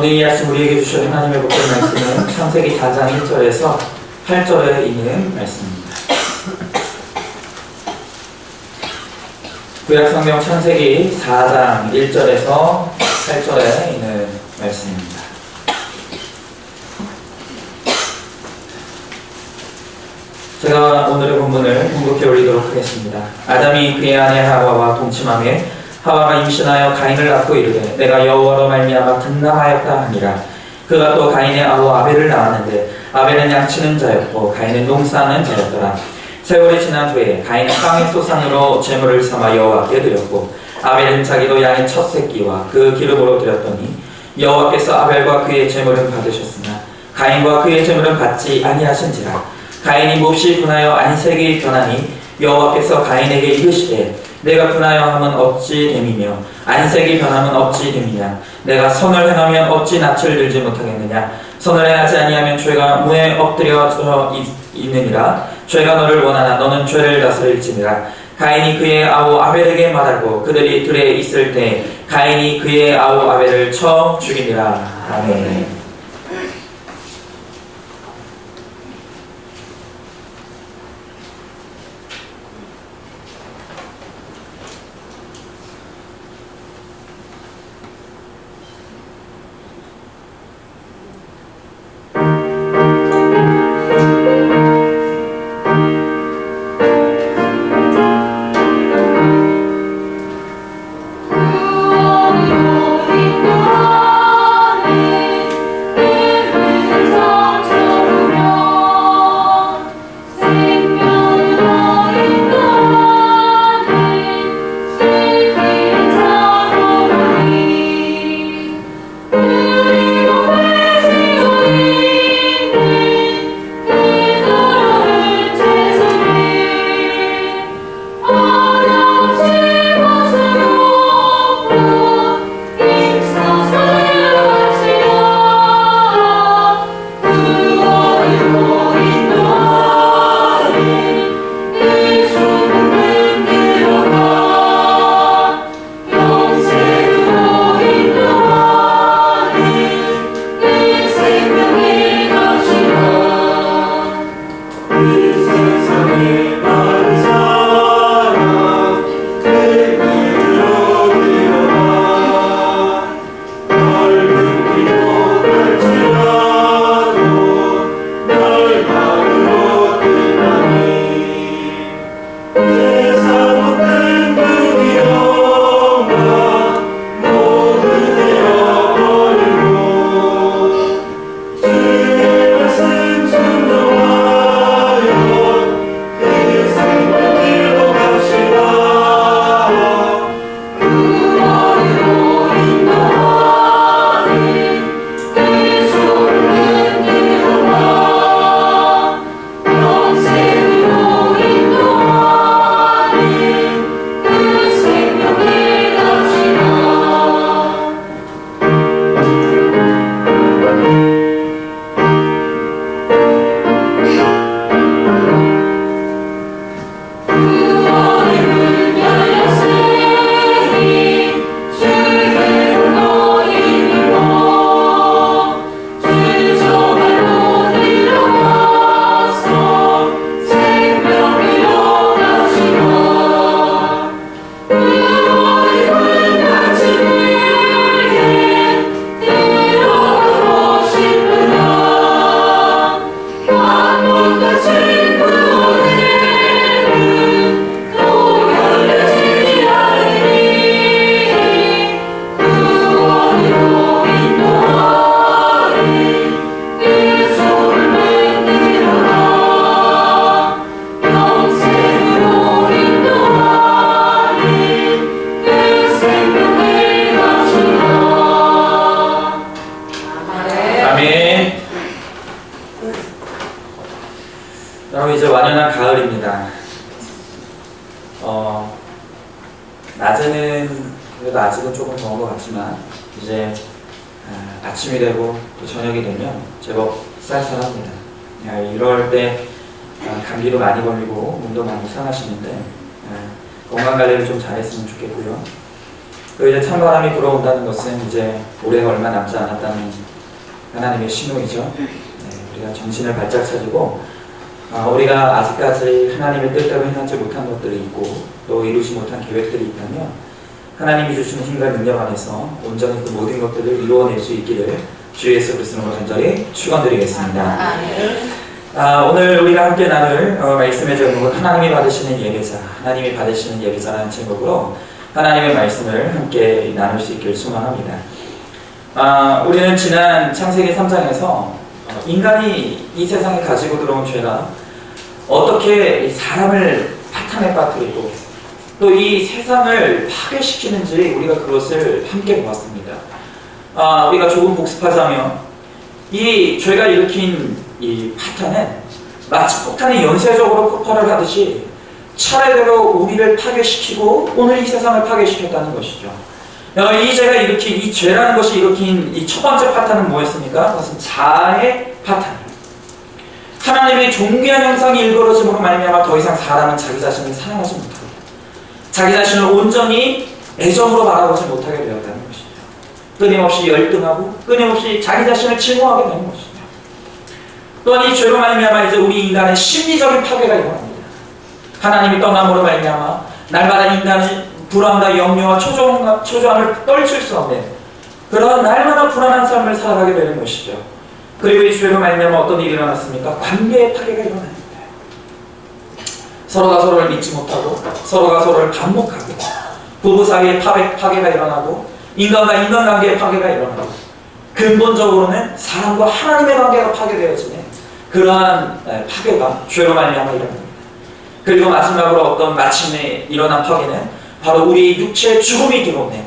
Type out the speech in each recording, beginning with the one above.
오늘 이 아침 우리에게 주신 하나님의 복된 말씀은 창세기 4장 1절에서 8절에 있는 말씀입니다. 구약성경 창세기 4장 1절에서 8절에 있는 말씀입니다. 제가 오늘의 본문을 공독해 올리도록 하겠습니다. 아담이 그의 아내 하와와 동침하며 하와가 임신하여 가인을 낳고 이르되 내가 여호와로 말미암아 등남하였다 하니라. 그가 또 가인의 아우 아벨을 낳았는데 아벨은 양치는 자였고 가인은 농사하는 자였더라. 세월이 지난 후에 가인은 땅의 소산으로 제물을 삼아 여호와께 드렸고 아벨은 자기도 양의 첫 새끼와 그 기름으로 드렸더니 여호와께서 아벨과 그의 제물은 받으셨으나 가인과 그의 제물은 받지 아니하신지라. 가인이 몹시 분하여 안색이 변하니 여호와께서 가인에게 이르시되 내가 분하여 함은 어찌 됨이며 안색이 변함은 어찌 됨이냐. 내가 선을 행하면 어찌 낯을 들지 못하겠느냐. 선을 행하지 아니하면 죄가 무에 엎드려져 있느니라. 죄가 너를 원하나 너는 죄를 다스릴지니라. 가인이 그의 아우 아벨에게 말하고 그들이 들에 있을 때 가인이 그의 아우 아벨을 쳐 죽이니라. 아멘. 여러분 이제 완연한 가을입니다. 낮에는 그래도 아직은 조금 더운 것 같지만 이제 아침이 되고 또 저녁이 되면 제법 쌀쌀합니다. 이럴 때 감기도 많이 걸리고 몸도 많이 상하시는데 건강 관리를 좀 잘했으면 좋겠고요. 또 이제 찬바람이 불어온다는 것은 이제 올해가 얼마 남지 않았다는 하나님의 신호이죠. 네, 우리가 정신을 바짝 차리고 우리가 아직까지 하나님의 뜻대로 행하지 못한 것들이 있고 또 이루지 못한 계획들이 있다면 하나님이 주시는 힘과 능력 안에서 온전히 그 모든 것들을 이루어낼 수 있기를 주 예수 그리스도로 간절히 축원드리겠습니다. 오늘 우리가 함께 나눌 말씀의 제목은 하나님이 받으시는 예배자, 하나님이 받으시는 예배자라는 제목으로 하나님의 말씀을 함께 나눌 수 있기를 소망합니다. 우리는 지난 창세기 3장에서 인간이 이 세상에 가지고 들어온 죄가 어떻게 사람을 파탄에 빠뜨리고 또 이 세상을 파괴시키는지 우리가 그것을 함께 보았습니다. 우리가 조금 복습하자면 이 죄가 일으킨 이 파탄은 마치 폭탄이 연쇄적으로 폭발을 하듯이 차례대로 우리를 파괴시키고 오늘 이 세상을 파괴시켰다는 것이죠. 이 죄가 일으킨, 이 죄라는 것이 일으킨 이 첫 번째 파탄은 뭐였습니까? 그것은 자아의 파탄. 하나님의 존귀한 형상이 일그러짐으로 말미암아 더 이상 사람은 자기 자신을 사랑하지 못하고 자기 자신을 온전히 애정으로 바라보지 못하게 되었다는 것이죠. 끊임없이 열등하고 끊임없이 자기 자신을 증오하게 되는 것이죠. 또한 이 죄로 말미암아 이제 우리 인간의 심리적인 파괴가 일어납니다. 하나님이 떠남으로 말미암아 날마다 인간은 불안과 염려와 초조함을 떨칠 수 없는 그런 날마다 불안한 삶을 살아가게 되는 것이죠. 그리고 이 죄로 말미암아 어떤 일이 일어났습니까? 관계의 파괴가 일어납니다. 서로가 서로를 믿지 못하고 서로가 서로를 반목하고 부부 사이에 파괴가 일어나고 인간과 인간관계의 파괴가 일어나고 근본적으로는 사람과 하나님의 관계가 파괴되어지는 그러한 파괴가 죄로 말미암아 일어납니다. 그리고 마지막으로 마침내 일어난 파괴는 바로 우리 육체의 죽음이 들어오는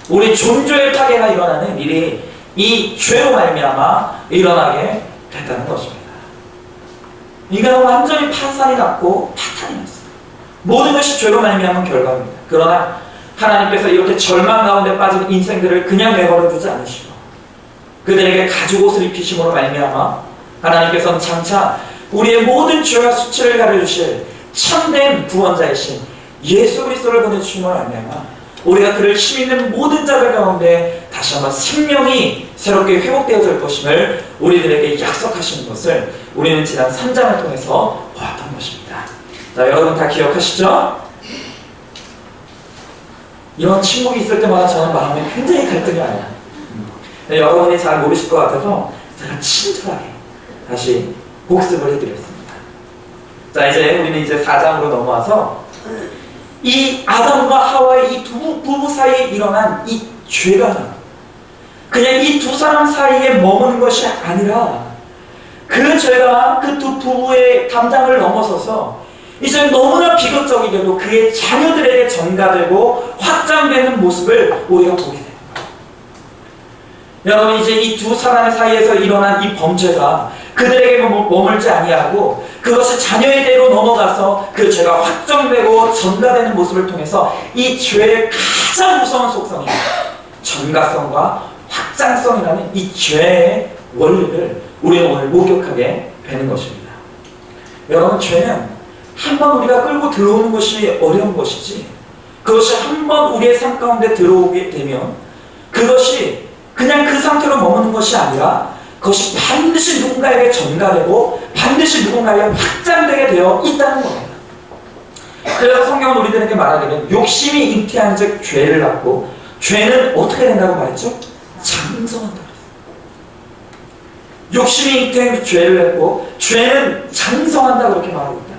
우리 존재의 파괴가 일어나는 일이 이 죄로 말미암아 일어나게 됐다는 것입니다. 인간은 완전히 파산이 났고 파탄이 났어요. 모든 것이 죄로 말미암은 결과입니다. 그러나 하나님께서 이렇게 절망 가운데 빠진 인생들을 그냥 내버려 두지 않으시고 그들에게 가죽옷을 입히심으로 말미암아 하나님께서는 장차 우리의 모든 죄와 수치를 가려주실 참된 구원자이신 예수 그리스도를 보내주심으로 말미암아 우리가 그를 힘있는 모든 자들 가운데 다시 한번 생명이 새롭게 회복되어질 것임을 우리들에게 약속하시는 것을 우리는 지난 3장을 통해서 보았던 것입니다. 자, 여러분 다 기억하시죠? 이런 침묵이 있을 때마다 저는 마음에 굉장히 갈등이 와요. 여러분이 잘 모르실 것 같아서 제가 친절하게 다시 복습을 해드렸습니다. 자, 이제 우리는 이제 4장으로 넘어와서 이 아담과 하와의 이 두 부부 사이에 일어난 이 죄가 그냥 이 두 사람 사이에 머무는 것이 아니라 그 죄가 그 두 부부의 담당을 넘어서서 이제 너무나 비극적이게도 그의 자녀들에게 전가되고 확장되는 모습을 우리가 보게 됩니다. 여러분 이제 이 두 사람 사이에서 일어난 이 범죄가 그들에게 머물지 아니하고 그것이 자녀의 대로 넘어가서 그 죄가 확정되고 전가되는 모습을 통해서 이 죄의 가장 무서운 속성이 전가성과 확장성이라는 이 죄의 원리를 우리는 오늘 목격하게 되는 것입니다. 여러분 죄는 한번 우리가 끌고 들어오는 것이 어려운 것이지 그것이 한번 우리의 삶 가운데 들어오게 되면 그것이 그냥 그 상태로 머무는 것이 아니라 그것이 반드시 누군가에게 전가되고 반드시 누군가에게 확장되게 되어 있다는 겁니다. 그래서 성경은 우리들에게 말하기를 욕심이 잉태한 즉 죄를 낳고 죄는 어떻게 된다고 말했죠? 장성한다. 욕심이 잉태한 죄를 낳고 죄는 장성한다 그렇게 말하고 있다.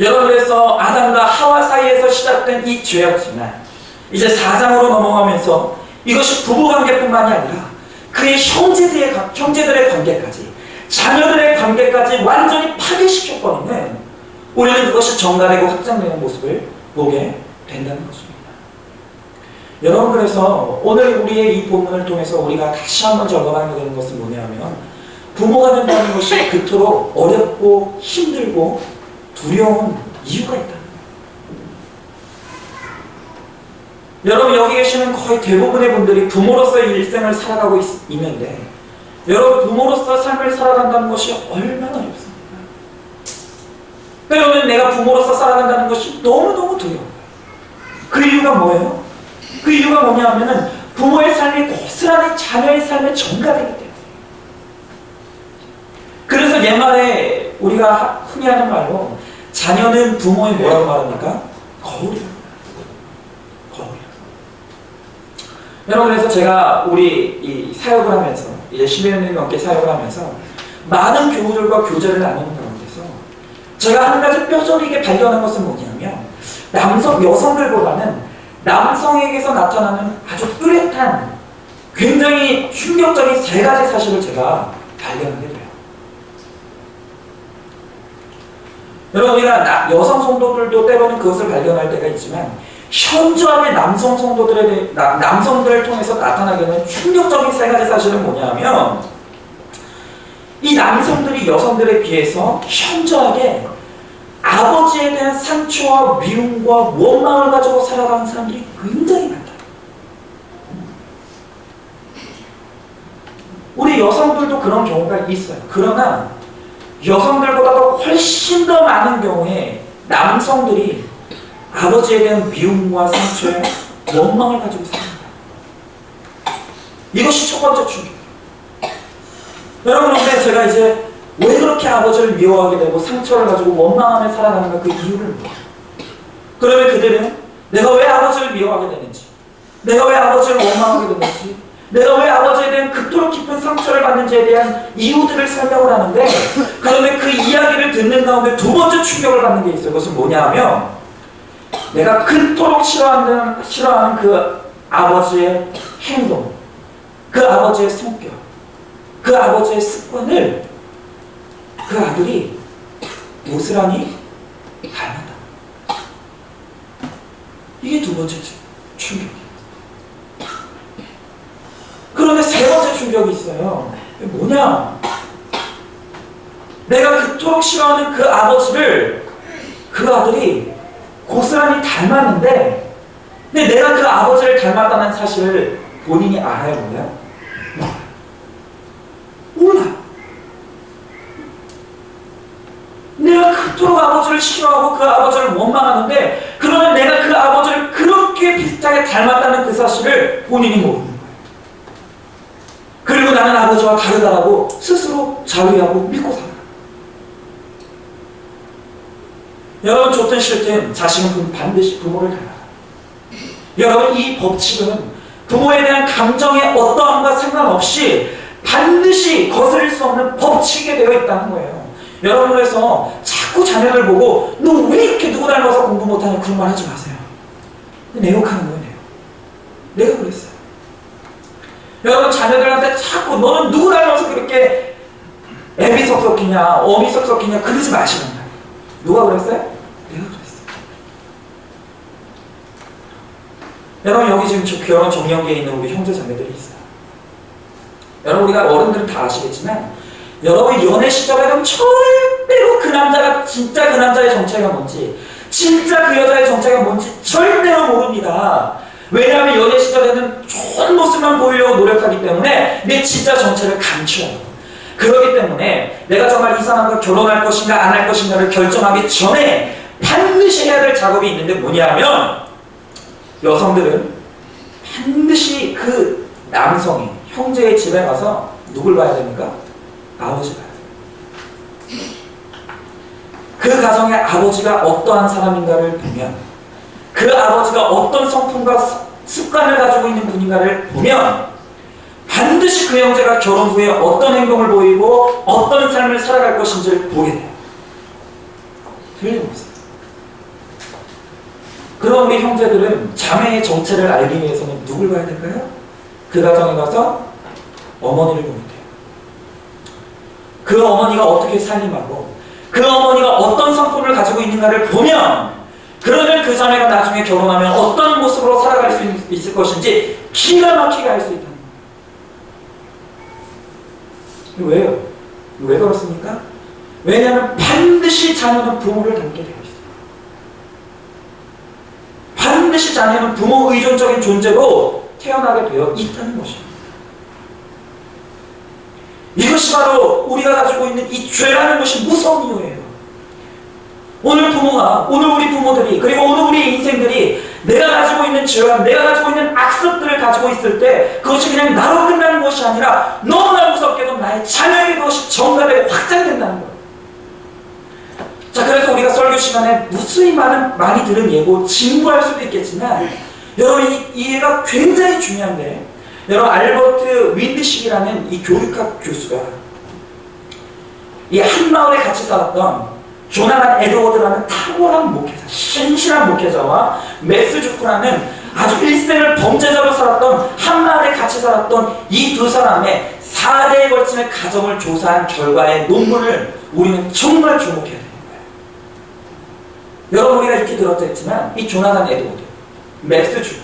여러분 그래서 아담과 하와 사이에서 시작된 이 죄였지만 이제 4장으로 넘어가면서 이것이 부부관계뿐만이 아니라 그의 형제들의 관계까지 자녀들의 관계까지 완전히 파괴시켜버리는 우리는 그것이 전가되고 확장되는 모습을 보게 된다는 것입니다. 여러분 그래서 오늘 우리의 이 본문을 통해서 우리가 다시 한번 점검하게 되는 것은 뭐냐면 부모가 된다는 것이 그토록 어렵고 힘들고 두려운 이유가 있다. 여러분 여기 계시는 거의 대부분의 분들이 부모로서의 일생을 살아가고 있는데 여러분 부모로서 삶을 살아간다는 것이 얼마나 어렵습니까? 그러면 내가 부모로서 살아간다는 것이 너무너무 두려워요. 그 이유가 뭐예요? 그 이유가 뭐냐면은 부모의 삶이 고스란히 자녀의 삶에 전가되기 때문에. 그래서 옛말에 우리가 흔히 하는 말로 자녀는 부모의 뭐라고 말합니까? 거울이라고. 거울이라고. 여러분, 그래서 제가 우리 이 사역을 하면서 이제 10여 년 넘게 사역을 하면서 많은 교우들과 교제를 나누는 가운데서 제가 한 가지 뼈저리게 발견한 것은 뭐냐면 여성들보다는 남성에게서 나타나는 아주 뚜렷한 굉장히 충격적인 세 가지 사실을 제가 발견하게 돼요. 여러분, 우리가 여성 성도들도 때로는 그것을 발견할 때가 있지만 현저하게 남성들을 통해서 나타나게 되는 충격적인 세 가지 사실은 뭐냐면 이 남성들이 여성들에 비해서 현저하게 아버지에 대한 상처와 미움과 원망을 가지고 살아가는 사람들이 굉장히 많다. 우리 여성들도 그런 경우가 있어요. 그러나 여성들보다도 훨씬 더 많은 경우에 남성들이 아버지에 대한 미움과 상처에 원망을 가지고 삽니다. 이것이 첫 번째 충격. 여러분, 근데 제가 이제 왜 그렇게 아버지를 미워하게 되고 상처를 가지고 원망하며 살아가는가, 그 이유를 물어요. 그러면 그들은 내가 왜 아버지를 미워하게 되는지, 내가 왜 아버지를 원망하게 되는지, 내가 왜 아버지에 대한 그토록 깊은 상처를 받는지에 대한 이유들을 설명을 하는데, 그러면 그 이야기를 듣는 가운데 두 번째 충격을 받는 게 있어요. 그것은 뭐냐 하면 내가 그토록 싫어하는 그 아버지의 행동, 그 아버지의 성격, 그 아버지의 습관을 그 아들이 고스란히 닮았다. 이게 두 번째 충격이에요. 그런데 세 번째 충격이 있어요. 뭐냐? 내가 그토록 싫어하는 그 아버지를 그 아들이 고스란히 닮았는데, 근데 내가 그 아버지를 닮았다는 사실을 본인이 알아요, 몰라요? 몰라. 내가 그토록 아버지를 싫어하고 그 아버지를 원망하는데, 그러면 내가 그 아버지를 그렇게 비슷하게 닮았다는 그 사실을 본인이 모르는 거예요. 그리고 나는 아버지와 다르다라고 스스로 자위하고 믿고 살아요. 여러분, 좋든 싫든 자식은 반드시 부모를 닮아요. 여러분, 이 법칙은 부모에 대한 감정의 어떠함과 상관없이 반드시 거스릴 수 없는 법칙이 되어 있다는 거예요. 여러분, 그래서 자꾸 자녀를 보고 너 왜 이렇게 누구 닮아서 공부 못하냐 그런 말 하지 마세요. 내 욕하는 거예요. 내가 그랬어요. 여러분, 자녀들한테 자꾸 너는 누구 닮아서 그렇게 애비석석이냐 어미석석이냐 그러지 마시는 거예요. 누가 그랬어요? 내가 그랬어요. 여러분, 여기 지금 결혼 정년기에 있는 우리 형제 자매들이 있어요. 여러분, 우리가 어른들은 다 아시겠지만 여러분, 연애 시절에는 절대로 그 남자가 진짜 그 남자의 정체가 뭔지, 진짜 그 여자의 정체가 뭔지 절대로 모릅니다. 왜냐하면 연애 시절에는 좋은 모습만 보이려고 노력하기 때문에 내 진짜 정체를 감춰요. 그렇기 때문에 내가 정말 이 사람과 결혼할 것인가 안 할 것인가를 결정하기 전에 반드시 해야 될 작업이 있는데 뭐냐면, 여성들은 반드시 그 남성이 형제의 집에 가서 누굴 봐야 됩니까? 아버지 봐야 돼요. 그 가정의 아버지가 어떠한 사람인가를 보면, 그 아버지가 어떤 성품과 습관을 가지고 있는 분인가를 보면 반드시 그 형제가 결혼 후에 어떤 행동을 보이고 어떤 삶을 살아갈 것인지를 보게 돼요. 틀림없어요. 그럼 우리 형제들은 자매의 정체를 알기 위해서는 누굴 봐야 될까요? 그 가정에 가서 어머니를 보면 돼요. 그 어머니가 어떻게 살림하고 그 어머니가 어떤 성품을 가지고 있는가를 보면, 그러면 그 자매가 나중에 결혼하면 어떤 모습으로 살아갈 수 있을 것인지 기가 막히게 알 수 있다는 거예요. 왜요? 왜 그렇습니까? 왜냐하면 반드시 자녀는 부모를 닮게 되어 있어요. 반드시 자녀는 부모 의존적인 존재로 태어나게 되어 있다는 것입니다. 이것이 바로 우리가 가지고 있는 이 죄라는 것이 무서운 이유예요. 오늘 우리 부모들이, 그리고 오늘 우리 인생들이 내가 가지고 있는 죄와 내가 가지고 있는 악습들을 가지고 있을 때 그것이 그냥 나로 끝나는 것이 아니라 너무나 무섭게도 나의 자녀에게 그것이 전가되고 확장된다는 거예요. 자, 그래서 우리가 설교 시간에 무수히 많이 들은 예고 진부할 수도 있겠지만 여러분 이 이해가 굉장히 중요한데, 여러분 알버트 윈드식이라는 이 교육학 교수가 이 한 마을에 같이 살았던 조나단 에드워드라는 탁월한 목회자, 신실한 목회자와 맥스 주크라는 아주 일생을 범죄자로 살았던 한 마을에 같이 살았던 이 두 사람의 4대에 걸친 가정을 조사한 결과의 논문을 우리는 정말 주목해야 되는 거예요. 여러분 우리가 이렇게 들었겠지만 이 조나단 에드워드, 맥스 주크,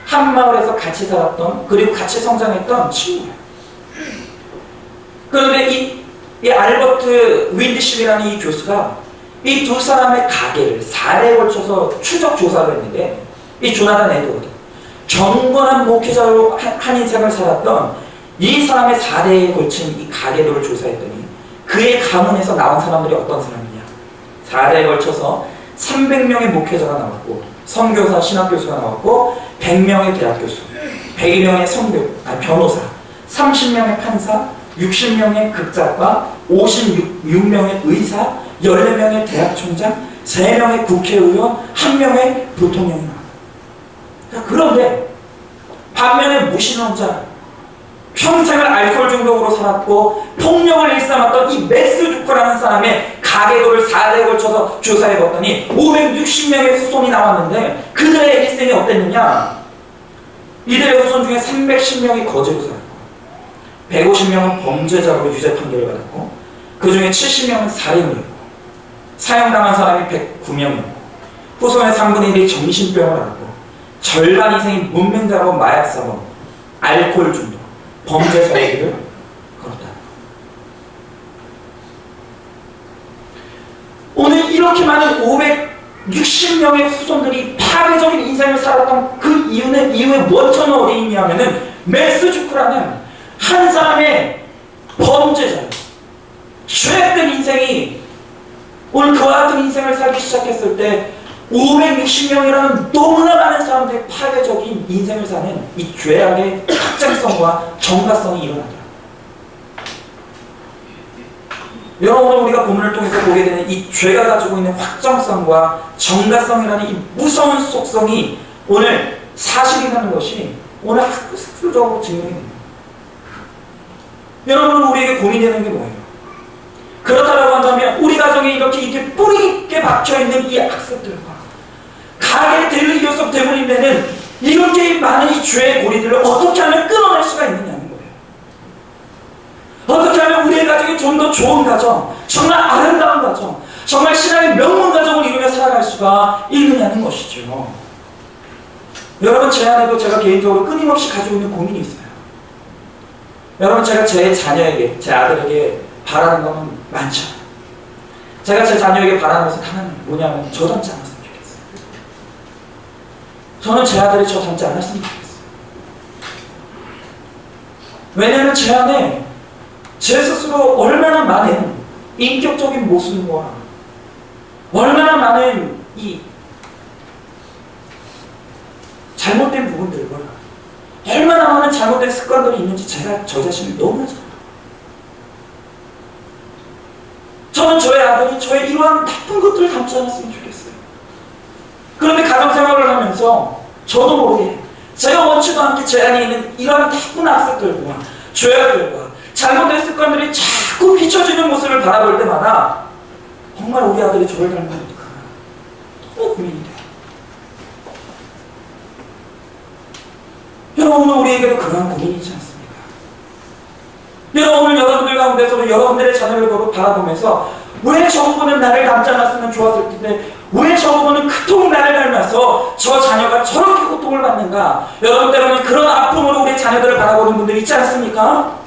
한 마을에서 같이 살았던 그리고 같이 성장했던 친구예요. 그런데 이 알버트 윈드십이라는 이 교수가 이 두 사람의 가계를 4대에 걸쳐서 추적 조사를 했는데, 이 조나단 에드워드, 경건한 목회자로 한 인생을 살았던 이 사람의 4대에 걸친 이 가계도를 조사했더니 그의 가문에서 나온 사람들이 어떤 사람이냐, 4대에 걸쳐서 300명의 목회자가 나왔고 선교사, 신학교수가 나왔고 100명의 대학교수, 100명의 변호사, 30명의 판사, 60명의 극작가, 56명의 의사, 14명의 대학총장, 3명의 국회의원, 1명의 부통령이 나와요. 그런데 반면에 무신론자, 평생을 알코올 중독으로 살았고 폭력을 일삼았던 이 맥스 주크라는 사람의 가계도를 4대에 걸쳐서 조사해봤더니 560명의 후손이 나왔는데 그들의 일생이 어땠느냐? 이들의 후손 중에 310명이 거제로 살았고 150명은 범죄자로 유죄 판결을 받았고 그 중에 70명은 살인을 했고 사형당한 사람이 109명이었고 후손의 3분의 1이 정신병을 앓았고 절반 이상이 문맹자로 마약사범, 알코올 중독, 범죄자의 길을 걸었다. 오늘 이렇게 많은 560명의 후손들이 파괴적인 인생을 살았던 그 이유의 원천은 어디 있냐면은 맥스 주크라는 한 사람의 범죄자, 죄악된 인생이 오늘 그와 같은 인생을 살기 시작했을 때 560명이라는 너무나 많은 사람들의 파괴적인 인생을 사는 이 죄악의 확장성과 정가성이 일어나더라. 여러분 오늘 우리가 본문을 통해서 보게 되는 이 죄가 가지고 있는 확장성과 정가성이라는 이 무서운 속성이 오늘 사실이라는 것이 오늘 학술적으로 증명이 됩니다. 여러분 우리에게 고민되는 게 뭐예요? 그렇다고 한다면 우리 가정에 이렇게 뿌리 깊게 박혀있는 이 악습들과 가게 될 요소 때문이면은 이렇게 많은 이 죄의 고리들을 어떻게 하면 끊어낼 수가 있느냐는 거예요. 어떻게 하면 우리의 가정이 좀 더 좋은 가정, 정말 아름다운 가정, 정말 신앙의 명문 가정을 이루며 살아갈 수가 있느냐는 것이죠. 여러분 제 안에도 제가 개인적으로 끊임없이 가지고 있는 고민이 있어요. 여러분 제가 제 자녀에게, 제 아들에게 바라는 것은 많죠. 제가 제 자녀에게 바라는 것은 하나는 뭐냐면 저 닮지 않았으면 좋겠어요. 저는 제 아들이 저 닮지 않았으면 좋겠어요. 왜냐하면 제 안에 제 스스로 얼마나 많은 인격적인 모순과 얼마나 많은 이 잘못된 부분들과 얼마나 많은 잘못된 습관들이 있는지 제가 저 자신을 너무나 잘 알아요. 저는 저의 아들이 저의 이러한 나쁜 것들을 담지 않았으면 좋겠어요. 그런데 가정생활을 하면서 저도 모르게 제가 원치도 않게 제 안에 있는 이러한 나쁜 악습들과 죄악들과 잘못된 습관들이 자꾸 비춰지는 모습을 바라볼 때마다 정말 우리 아들이 저를 닮으면 어떡하나 너무 고민이 돼요. 여러분 오늘 우리에게도 그러한 고민이 있지 않습니까? 여러분 오늘 여러분들 가운데서도 여러분들의 자녀를 바라보면서 왜 저 부분은 나를 닮지 않았으면 좋았을 텐데 왜 저 부분은 그토록 나를 닮아서 저 자녀가 저렇게 고통을 받는가? 여러분 때로는 그런 아픔으로 우리 자녀들을 바라보는 분들이 있지 않습니까?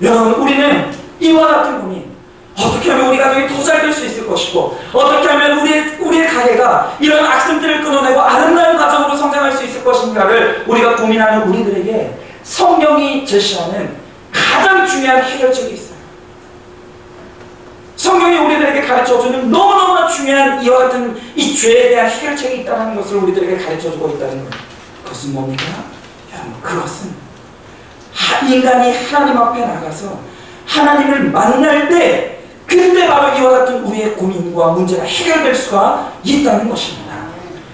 여러분 우리는 이와 같은 고민, 어떻게 하면 우리 가정이 더 잘 될 수 있을 것이고 어떻게 하면 우리의 가게가 이런 악습들을 끊어내고 아름다운 가정으로 성장할 수 있을 것인가를 우리가 고민하는 우리들에게 성경이 제시하는 가장 중요한 해결책이 있어요. 성경이 우리들에게 가르쳐주는 너무너무나 중요한 이와 같은 이 죄에 대한 해결책이 있다는 것을 우리들에게 가르쳐주고 있다는 거예요. 그것은 뭡니까? 여러분, 그것은 인간이 하나님 앞에 나가서 하나님을 만날 때 그때 바로 이와 같은 우리의 고민과 문제가 해결될 수가 있다는 것입니다.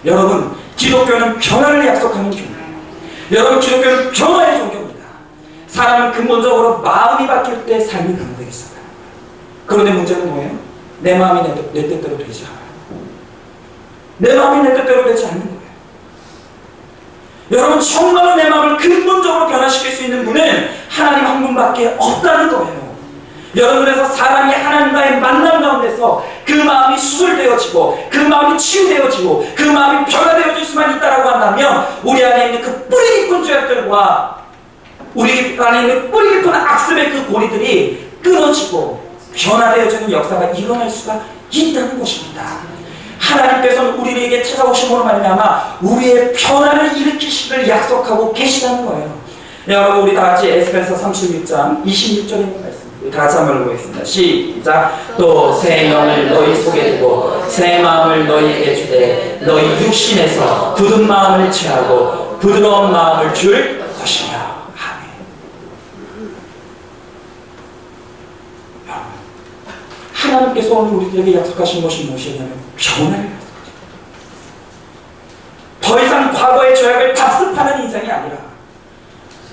여러분, 기독교는 변화를 약속하는 교회예요. 여러분, 기독교는 변화의 종교입니다. 사람은 근본적으로 마음이 바뀔 때 삶이 변화되기 시작합니다. 그런데 문제는 뭐예요? 내 마음이 내 뜻대로 되지 않아요. 내 마음이 내 뜻대로 되지 않는 거예요. 여러분, 정말로 내 마음을 근본적으로 변화시킬 수 있는 분은 하나님 한 분밖에 없다는 거예요. 여러분, 그래서 사람이 하나님과의 만남 가운데서 그 마음이 수술되어지고 그 마음이 치유되어지고 그 마음이 변화되어질 수만 있다라고 한다면 우리 안에 있는 그 뿌리 깊은 죄악들과 우리 안에 있는 뿌리 깊은 악습의 그 고리들이 끊어지고 변화되어지는 역사가 일어날 수가 있다는 것입니다. 하나님께서는 우리에게 찾아오심으로 말미암아 우리의 변화를 일으키시기를 약속하고 계시다는 거예요. 여러분, 우리 다 같이 에스겔서 36장 26절에 있는 말씀 다 같이 한번 읽어보겠습니다. 시작. 또 새 영을 너희 속에 두고 새 마음을 너희에게 주되 너희 육신에서 굳은 마음을 취하고 부드러운 마음을 줄 것이며. 아멘. 하나님께서 오늘 우리들에게 약속하신 것이 무엇이냐면 변화를 약속하십니다. 더 이상 과거의 죄악을 답습하는 인생이 아니라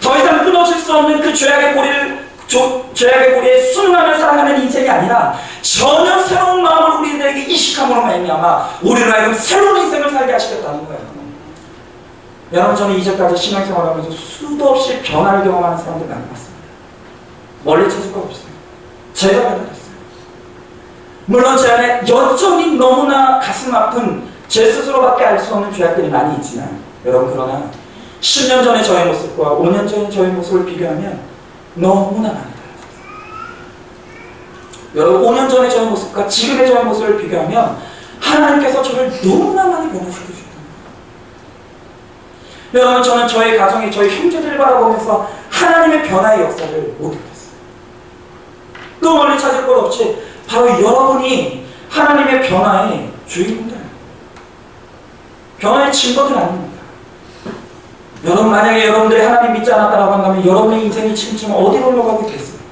더 이상 끊어질 수 없는 그 죄악의 고리에 순응하며 살아가는 인생이 아니라 전혀 새로운 마음을 우리들에게 이식함으로 말미암아 우리를 하여금 새로운 인생을 살게 하시겠다는 거예요. 여러분, 저는 이제까지 신앙생활하면서 수도 없이 변화를 경험하는 사람들 만나봤습니다. 멀리 찾을 거 없어요. 제가 변화됐어요. 물론 제 안에 여전히 너무나 가슴 아픈 제 스스로밖에 알 수 없는 죄악들이 많이 있지만 여러분, 그러나 10년 전의 저의 모습과 5년 전의 저의 모습을 비교하면 너무나 많이 달라졌어요. 여러분, 5년 전의 저의 모습과 지금의 저의 모습을 비교하면 하나님께서 저를 너무나 많이 변화시켜 주셨습니다. 여러분, 저는 저의 가정에 저희 형제들을 바라보면서 하나님의 변화의 역사를 못 느꼈어요. 또 멀리 찾을 것 없이 바로 여러분이 하나님의 변화의 주인공들, 변화의 증거들 아닙니까? 여러분, 만약에 여러분들이 하나님 믿지 않았다고 한다면 여러분의 인생이 지금 어디로 흘러가고 있겠습니까?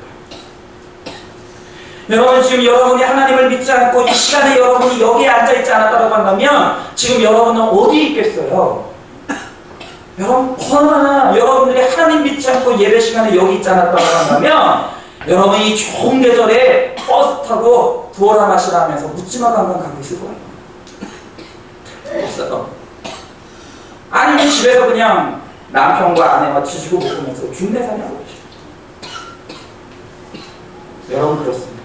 여러분, 지금 여러분이 하나님을 믿지 않고 이 시간에 여러분이 여기에 앉아있지 않았다고 한다면 지금 여러분은 어디에 있겠어요? 여러분, 얼마나 여러분들이 하나님 믿지 않고 예배 시간에 여기 있지 않았다고 한다면 여러분이 좋은 계절에 버스 타고 두어라 마시라 하면서 묻지마 관광 가고 있을 거예요. 없어요. 아니면 집에서 그냥 남편과 아내와 지지고 먹으면서 중내산이 하고 계시죠. 여러분, 그렇습니다.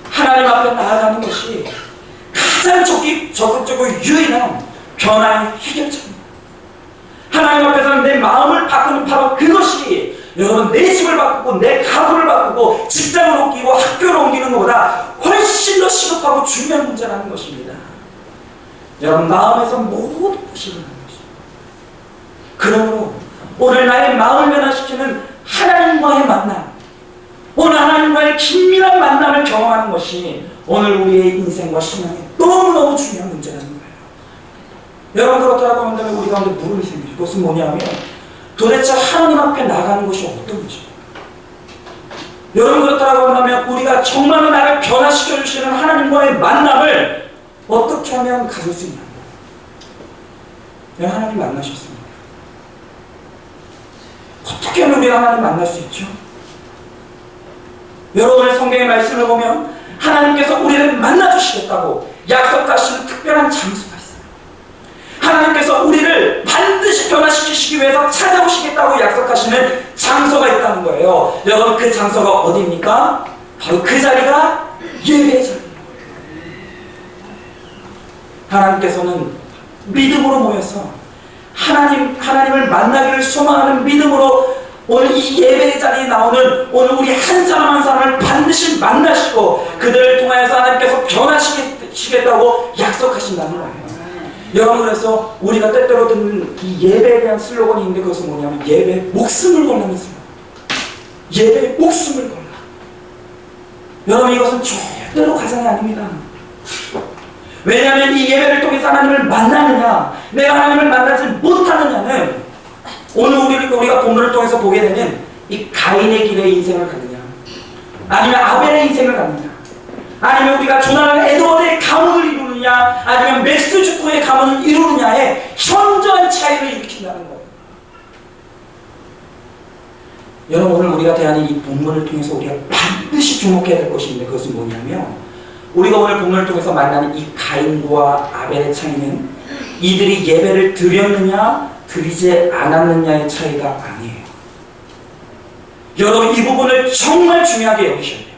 하나님 앞에 나아가는 것이 가장 적극적으로 유일한 변화의 해결책입니다. 하나님 앞에서는 내 마음을 바꾸는 바로 그것이 여러분, 내 집을 바꾸고 내 가구를 바꾸고 직장을 옮기고 학교를 옮기는 것보다 훨씬 더 시급하고 중요한 문제라는 것입니다. 여러분, 마음에서 모든 것이 일어나는 것입니다. 그러므로 오늘 나의 마음을 변화시키는 하나님과의 만남, 오늘 하나님과의 긴밀한 만남을 경험하는 것이 오늘 우리의 인생과 신앙에 너무너무 중요한 문제라는 거예요. 여러분, 그렇다고 한다면 우리 가운데 물음이 생기죠. 그것은 뭐냐면 도대체 하나님 앞에 나가는 것이 어떤 것입니까? 여러분, 그렇다고 한다면 우리가 정말로 나를 변화시켜 주시는 하나님과의 만남을 어떻게 하면 가질 수 있나요? 하나님 만나셨습니다. 어떻게 하면 우리가 하나님 만날 수 있죠? 여러분의 성경의 말씀을 보면 하나님께서 우리를 만나주시겠다고 약속하시는 특별한 장소가 있어요. 하나님께서 우리를 반드시 변화시키시기 위해서 찾아오시겠다고 약속하시는 장소가 있다는 거예요. 여러분, 그 장소가 어디입니까? 바로 그 자리가 예배의 자리예요. 하나님께서는 믿음으로 모여서 하나님을 만나기를 소망하는 믿음으로 오늘 이 예배의 자리에 나오는 오늘 우리 한 사람 한 사람을 반드시 만나시고 그들을 통하여서 하나님께서 변화시키겠다고 약속하신다는 거예요. 여러분, 그래서 우리가 때때로 듣는 이 예배에 대한 슬로건이 있는데 그것은 뭐냐면 예배에 목숨을 걸라는 슬로건. 예배에 목숨을 걸라. 여러분, 이것은 절대로 가장이 아닙니다. 왜냐하면 이 예배를 통해서 하나님을 만나느냐, 내가 하나님을 만나지 못하느냐는 오늘 우리가 본문을 통해서 보게 되는 이 가인의 길의 인생을 갖느냐, 아니면 아벨의 인생을 갖느냐, 아니면 우리가 조나단 에드워드의 가문을 이루느냐, 아니면 맥스 주크의 가문을 이루느냐의 현저한 차이를 일으킨다는 거예요. 여러분, 오늘 우리가 대하는 이 본문을 통해서 우리가 반드시 주목해야 될 것이 있는데, 그것은 뭐냐면, 우리가 오늘 본문을 통해서 만나는 이 가인과 아벨의 차이는 이들이 예배를 드렸느냐 드리지 않았느냐의 차이가 아니에요. 여러분, 이 부분을 정말 중요하게 여기셔야 돼요.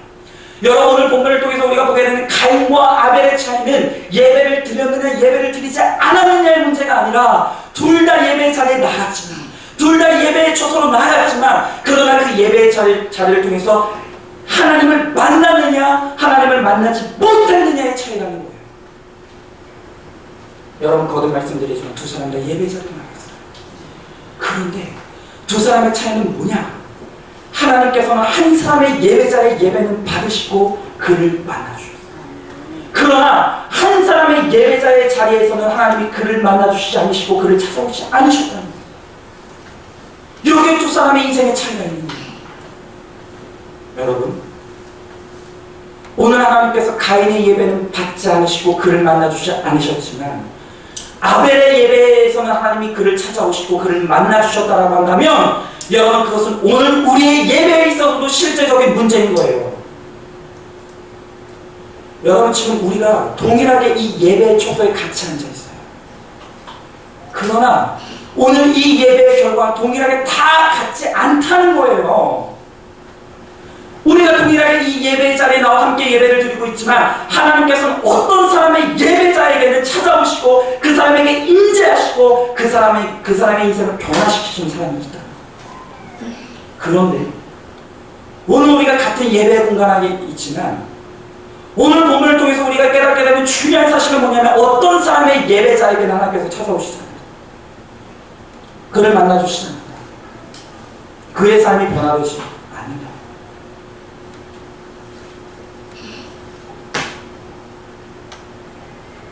여러분, 오늘 본문을 통해서 우리가 보게 되는 가인과 아벨의 차이는 예배를 드렸느냐 예배를 드리지 않았느냐의 문제가 아니라 둘 다 예배의 자리에 나갔지만, 둘 다 예배의 초소로 나갔지만, 그러나 그 예배의 자리를 통해서 하나님을 만났느냐 하나님을 만나지 못했느냐의 차이라는 거예요. 여러분, 거듭 말씀드리지만 두 사람 다 예배 자리에 나갔어요. 그런데 두 사람의 차이는 뭐냐? 하나님께서는 한 사람의 예배 자리에 예배는 받으시고 그를 만나주셨어요. 그러나 한 사람의 예배자의 자리에서는 하나님이 그를 만나주시지 않으시고 그를 찾아오시지 않으셨다는 거예요. 여기에 두 사람의 인생의 차이가 있는 거예요. 여러분, 오늘 하나님께서 가인의 예배는 받지 않으시고 그를 만나주지 않으셨지만 아벨의 예배에서는 하나님이 그를 찾아오시고 그를 만나주셨다라고 한다면, 여러분, 그것은 오늘 우리의 예배에 있어서도 실제적인 문제인 거예요. 여러분, 지금 우리가 동일하게 이 예배의 초소에 같이 앉아 있어요. 그러나 오늘 이 예배의 결과가 동일하게 다 같지 않다는 거예요. 우리가 동일하게 이 예배의 자리에 나와 함께 예배를 드리고 있지만 하나님께서는 어떤 사람의 예배자에게는 찾아오시고 그 사람에게 임재하시고 그 사람의 인생을 변화시키시는 사람이 있다. 그런데 오늘 우리가 같은 예배 공간 안에 있지만 오늘 본문을 통해서 우리가 깨닫게 되는 중요한 사실은 뭐냐면, 어떤 사람의 예배자에게는 하나님께서 찾아오시잖아요. 그를 만나주시잖아요. 그의 삶이 변화되지 않는다.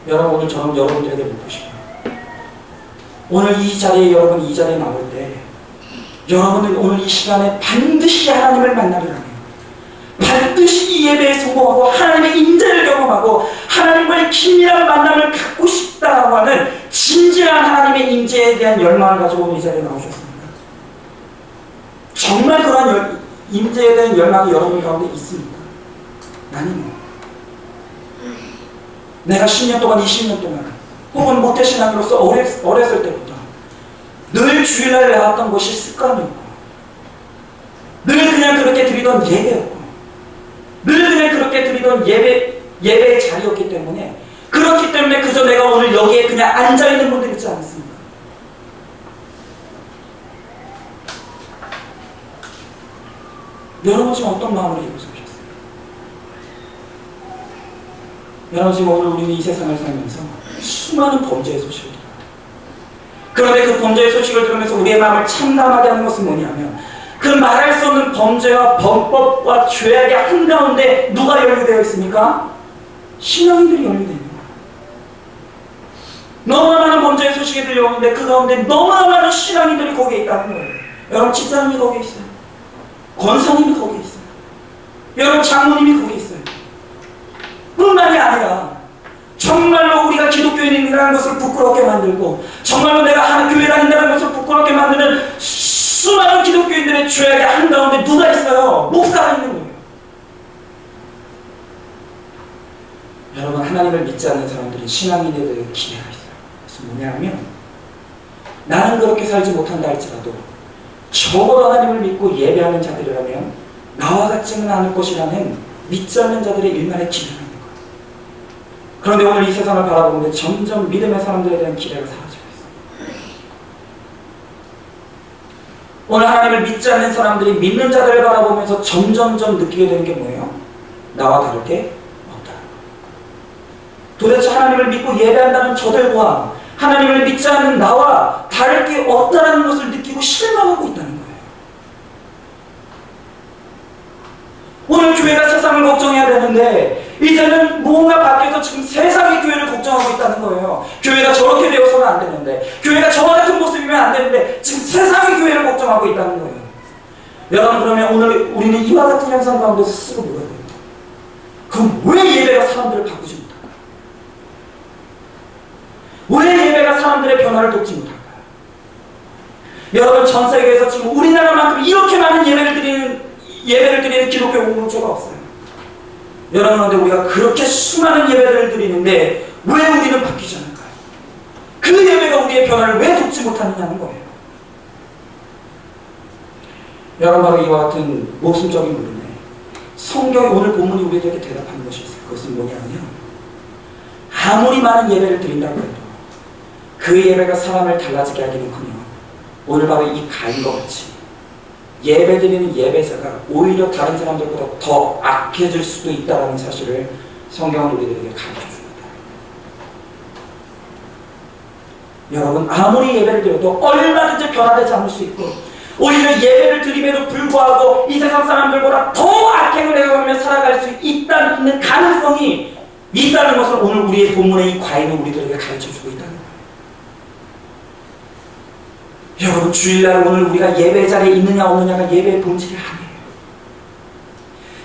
여러분, 오늘 저는 여러분들에게 묻고 싶어요. 오늘 이 자리에, 여러분 이 자리에 나올 때 여러분은 오늘 이 시간에 반드시 하나님을 만나리라면, 반드시 이 예배에 성공하고 하나님의 임재를 경험하고 하나님과의 긴밀한 만남을 갖고 싶다라고 하는 진지한 하나님의 임재에 대한 열망을 가지고 오늘 이 자리에 나오셨습니다. 정말 그러한 임재에 대한 열망이 여러분 가운데 있습니까? 아니요. 내가 10년 동안, 20년 동안 혹은 모태신앙으로서 어렸을 때부터 늘 주일날 나왔던 것이 습관이었고, 늘 그냥 그렇게 드리던 예배였고, 늘 그냥 그렇게 드리던 예배의 자리였기 때문에, 그렇기 때문에 그저 내가 오늘 여기에 그냥 앉아있는 분들 있지 않습니까? 여러분 지금 어떤 마음으로 이곳에 오셨어요? 여러분 지금 오늘 우리는 이 세상을 살면서 수많은 범죄의 소식을 들어요. 그런데 그 범죄의 소식을 들으면서 우리의 마음을 참담하게 하는 것은 뭐냐면, 그 말할 수 없는 범죄와 범법과 죄악의 한가운데 누가 연루되어 있습니까? 신앙인들이 연루되어 있는 거예요. 너무나 많은 범죄의 소식이 들려오는데 그 가운데 너무나 많은 신앙인들이 거기에 있다는 거예요. 여러분, 집사님이 거기에 있어요. 권사님이 거기에 있어요. 여러분, 장모님이 거기에 있어요. 뿐만이 아니라 정말로 우리가 기독교인이라는 것을 부끄럽게 만들고, 정말로 내가 하나 교회 다닌다는 것을 부끄럽게 만드는 수많은 기독교인들의 죄악의 한가운데 누가 있어요? 목사가 있는 거예요. 여러분, 하나님을 믿지 않는 사람들은 신앙인에 대해 기대가 있어요. 그래서 뭐냐면, 나는 그렇게 살지 못한다 할지라도 적어도 하나님을 믿고 예배하는 자들이라면 나와 같지는 않을 것이라는 믿지 않는 자들의 일말의 기대가 있는 거예요. 그런데 오늘 이 세상을 바라보는데 점점 믿음의 사람들에 대한 기대가 사라지고 있어요. 오늘 하나님을 믿지 않는 사람들이 믿는 자들을 바라보면서 점점점 느끼게 되는 게 뭐예요? 나와 다를 게 없다. 도대체 하나님을 믿고 예배한다는 저들과 하나님을 믿지 않는 나와 다를 게 없다는 것을 느끼고 실망하고 있다는 거예요. 오늘 교회가 세상을 걱정해야 되는데 이제는 뭔가 밖에서 지금 세상이 교회를 걱정하고 있다는 거예요. 교회가 저렇게 되어서는 안 되는데, 교회가 저와 같은 모습이면 안 되는데 지금 세상이 교회를 걱정하고 있다는 거예요. 여러분, 그러면 오늘 우리는 이와 같은 현상 가운데서 스스로 물어야 됩니다. 그럼 왜 예배가 사람들을 바꾸지 못할까요? 왜 예배가 사람들의 변화를 돕지 못할까요? 여러분, 전 세계에서 지금 우리나라만큼 이렇게 많은 예배를 드리는 기독교 공동체가 없어요. 여러분, 그런데 우리가 그렇게 수많은 예배를 드리는데 왜 우리는 바뀌지 않을까요? 그 예배가 우리의 변화를 왜 돕지 못하느냐는 거예요. 여러분, 바로 이와 같은 모순적인 물음에 성경의 오늘 본문이 우리에게 대답하는 것이 있어요. 그것은 뭐냐면, 아무리 많은 예배를 드린다고 해도 그 예배가 사람을 달라지게 하기는커녕 오늘 바로 이 가인과 같이 예배드리는 예배자가 오히려 다른 사람들보다 더 악해질 수도 있다는 사실을 성경은 우리들에게 가르쳐줍니다. 여러분, 아무리 예배를 드려도 얼마든지 변화되지 않을 수 있고, 오히려 예배를 드림에도 불구하고 이 세상 사람들보다 더 악행을 해가며 살아갈 수 있는 가능성이 있다는 것을 오늘 우리의 본문의 이 과인은 우리들에게 가르쳐주고 있다는 거예요. 여러분, 주일날 오늘 우리가 예배 자리에 있느냐 없느냐가 예배의 본질이 아니에요.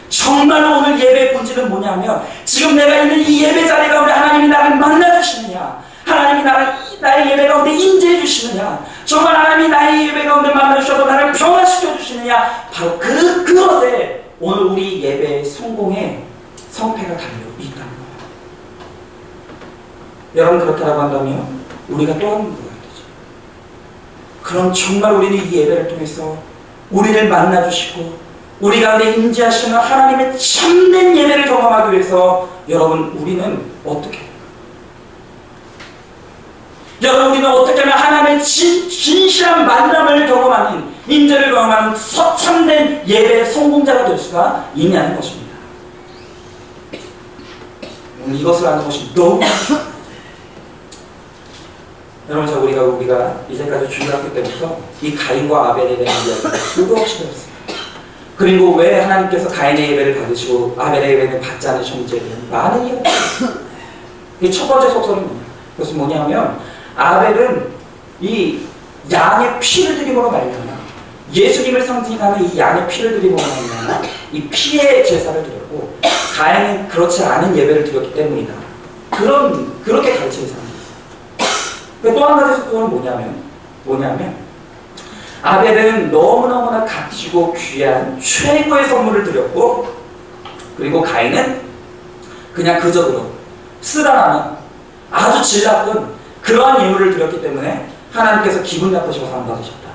정말로 오늘 예배의 본질은 뭐냐면, 지금 내가 있는 이 예배 자리 가운데 하나님이 나를 만나주시느냐, 하나님이 나의 예배 가운데 임재해 주시느냐, 정말 하나님이 나의 예배 가운데 만나주셔서 나를 변화시켜 주시느냐, 바로 그것에 오늘 우리 예배의 성공의 성패가 달려있다는 거예요. 여러분, 그렇다고 한다면 우리가 또 한 번 물어야 되죠. 그럼 정말 우리는 이 예배를 통해서 우리를 만나주시고 우리 가운데 임재하시는 하나님의 참된 예배를 경험하기 위해서 여러분, 우리는 어떻게 해요? 여러분, 우리는 어떻게 하면 하나님의 진실한 만남을 경험하는, 임재를 경험하는 참된 예배의 성공자가 될 수가 있냐는 것입니다. 오늘 이것을 아는 것이 너무 여러분, 우리가 이제까지 주일학교 때부터 이 가인과 아벨에 대한 이야기를 수도 없이 들었어요. 그리고 왜 하나님께서 가인의 예배를 받으시고 아벨의 예배는 받지 않으셨는지에 대한 많은 이야기가 있어요. 이 첫 번째 속설은 뭐냐? 그것은 뭐냐면, 아벨은 이 양의 피를 드림으로 말미암아, 예수님을 상징하는 이 양의 피를 드림으로 말미암아 이 피의 제사를 드렸고, 가인은 그렇지 않은 예배를 드렸기 때문이다. 그렇게 가르치는 사람이 있어요. 또 한 가지 속설은 뭐냐면 아벨은 너무너무나 값지고 귀한 최고의 선물을 드렸고, 그리고 가인은 그냥 그저 쓰다라는 아주 질 나쁜 그러한 예물을 드렸기 때문에 하나님께서 기분 나쁘셔서 안 받으셨다.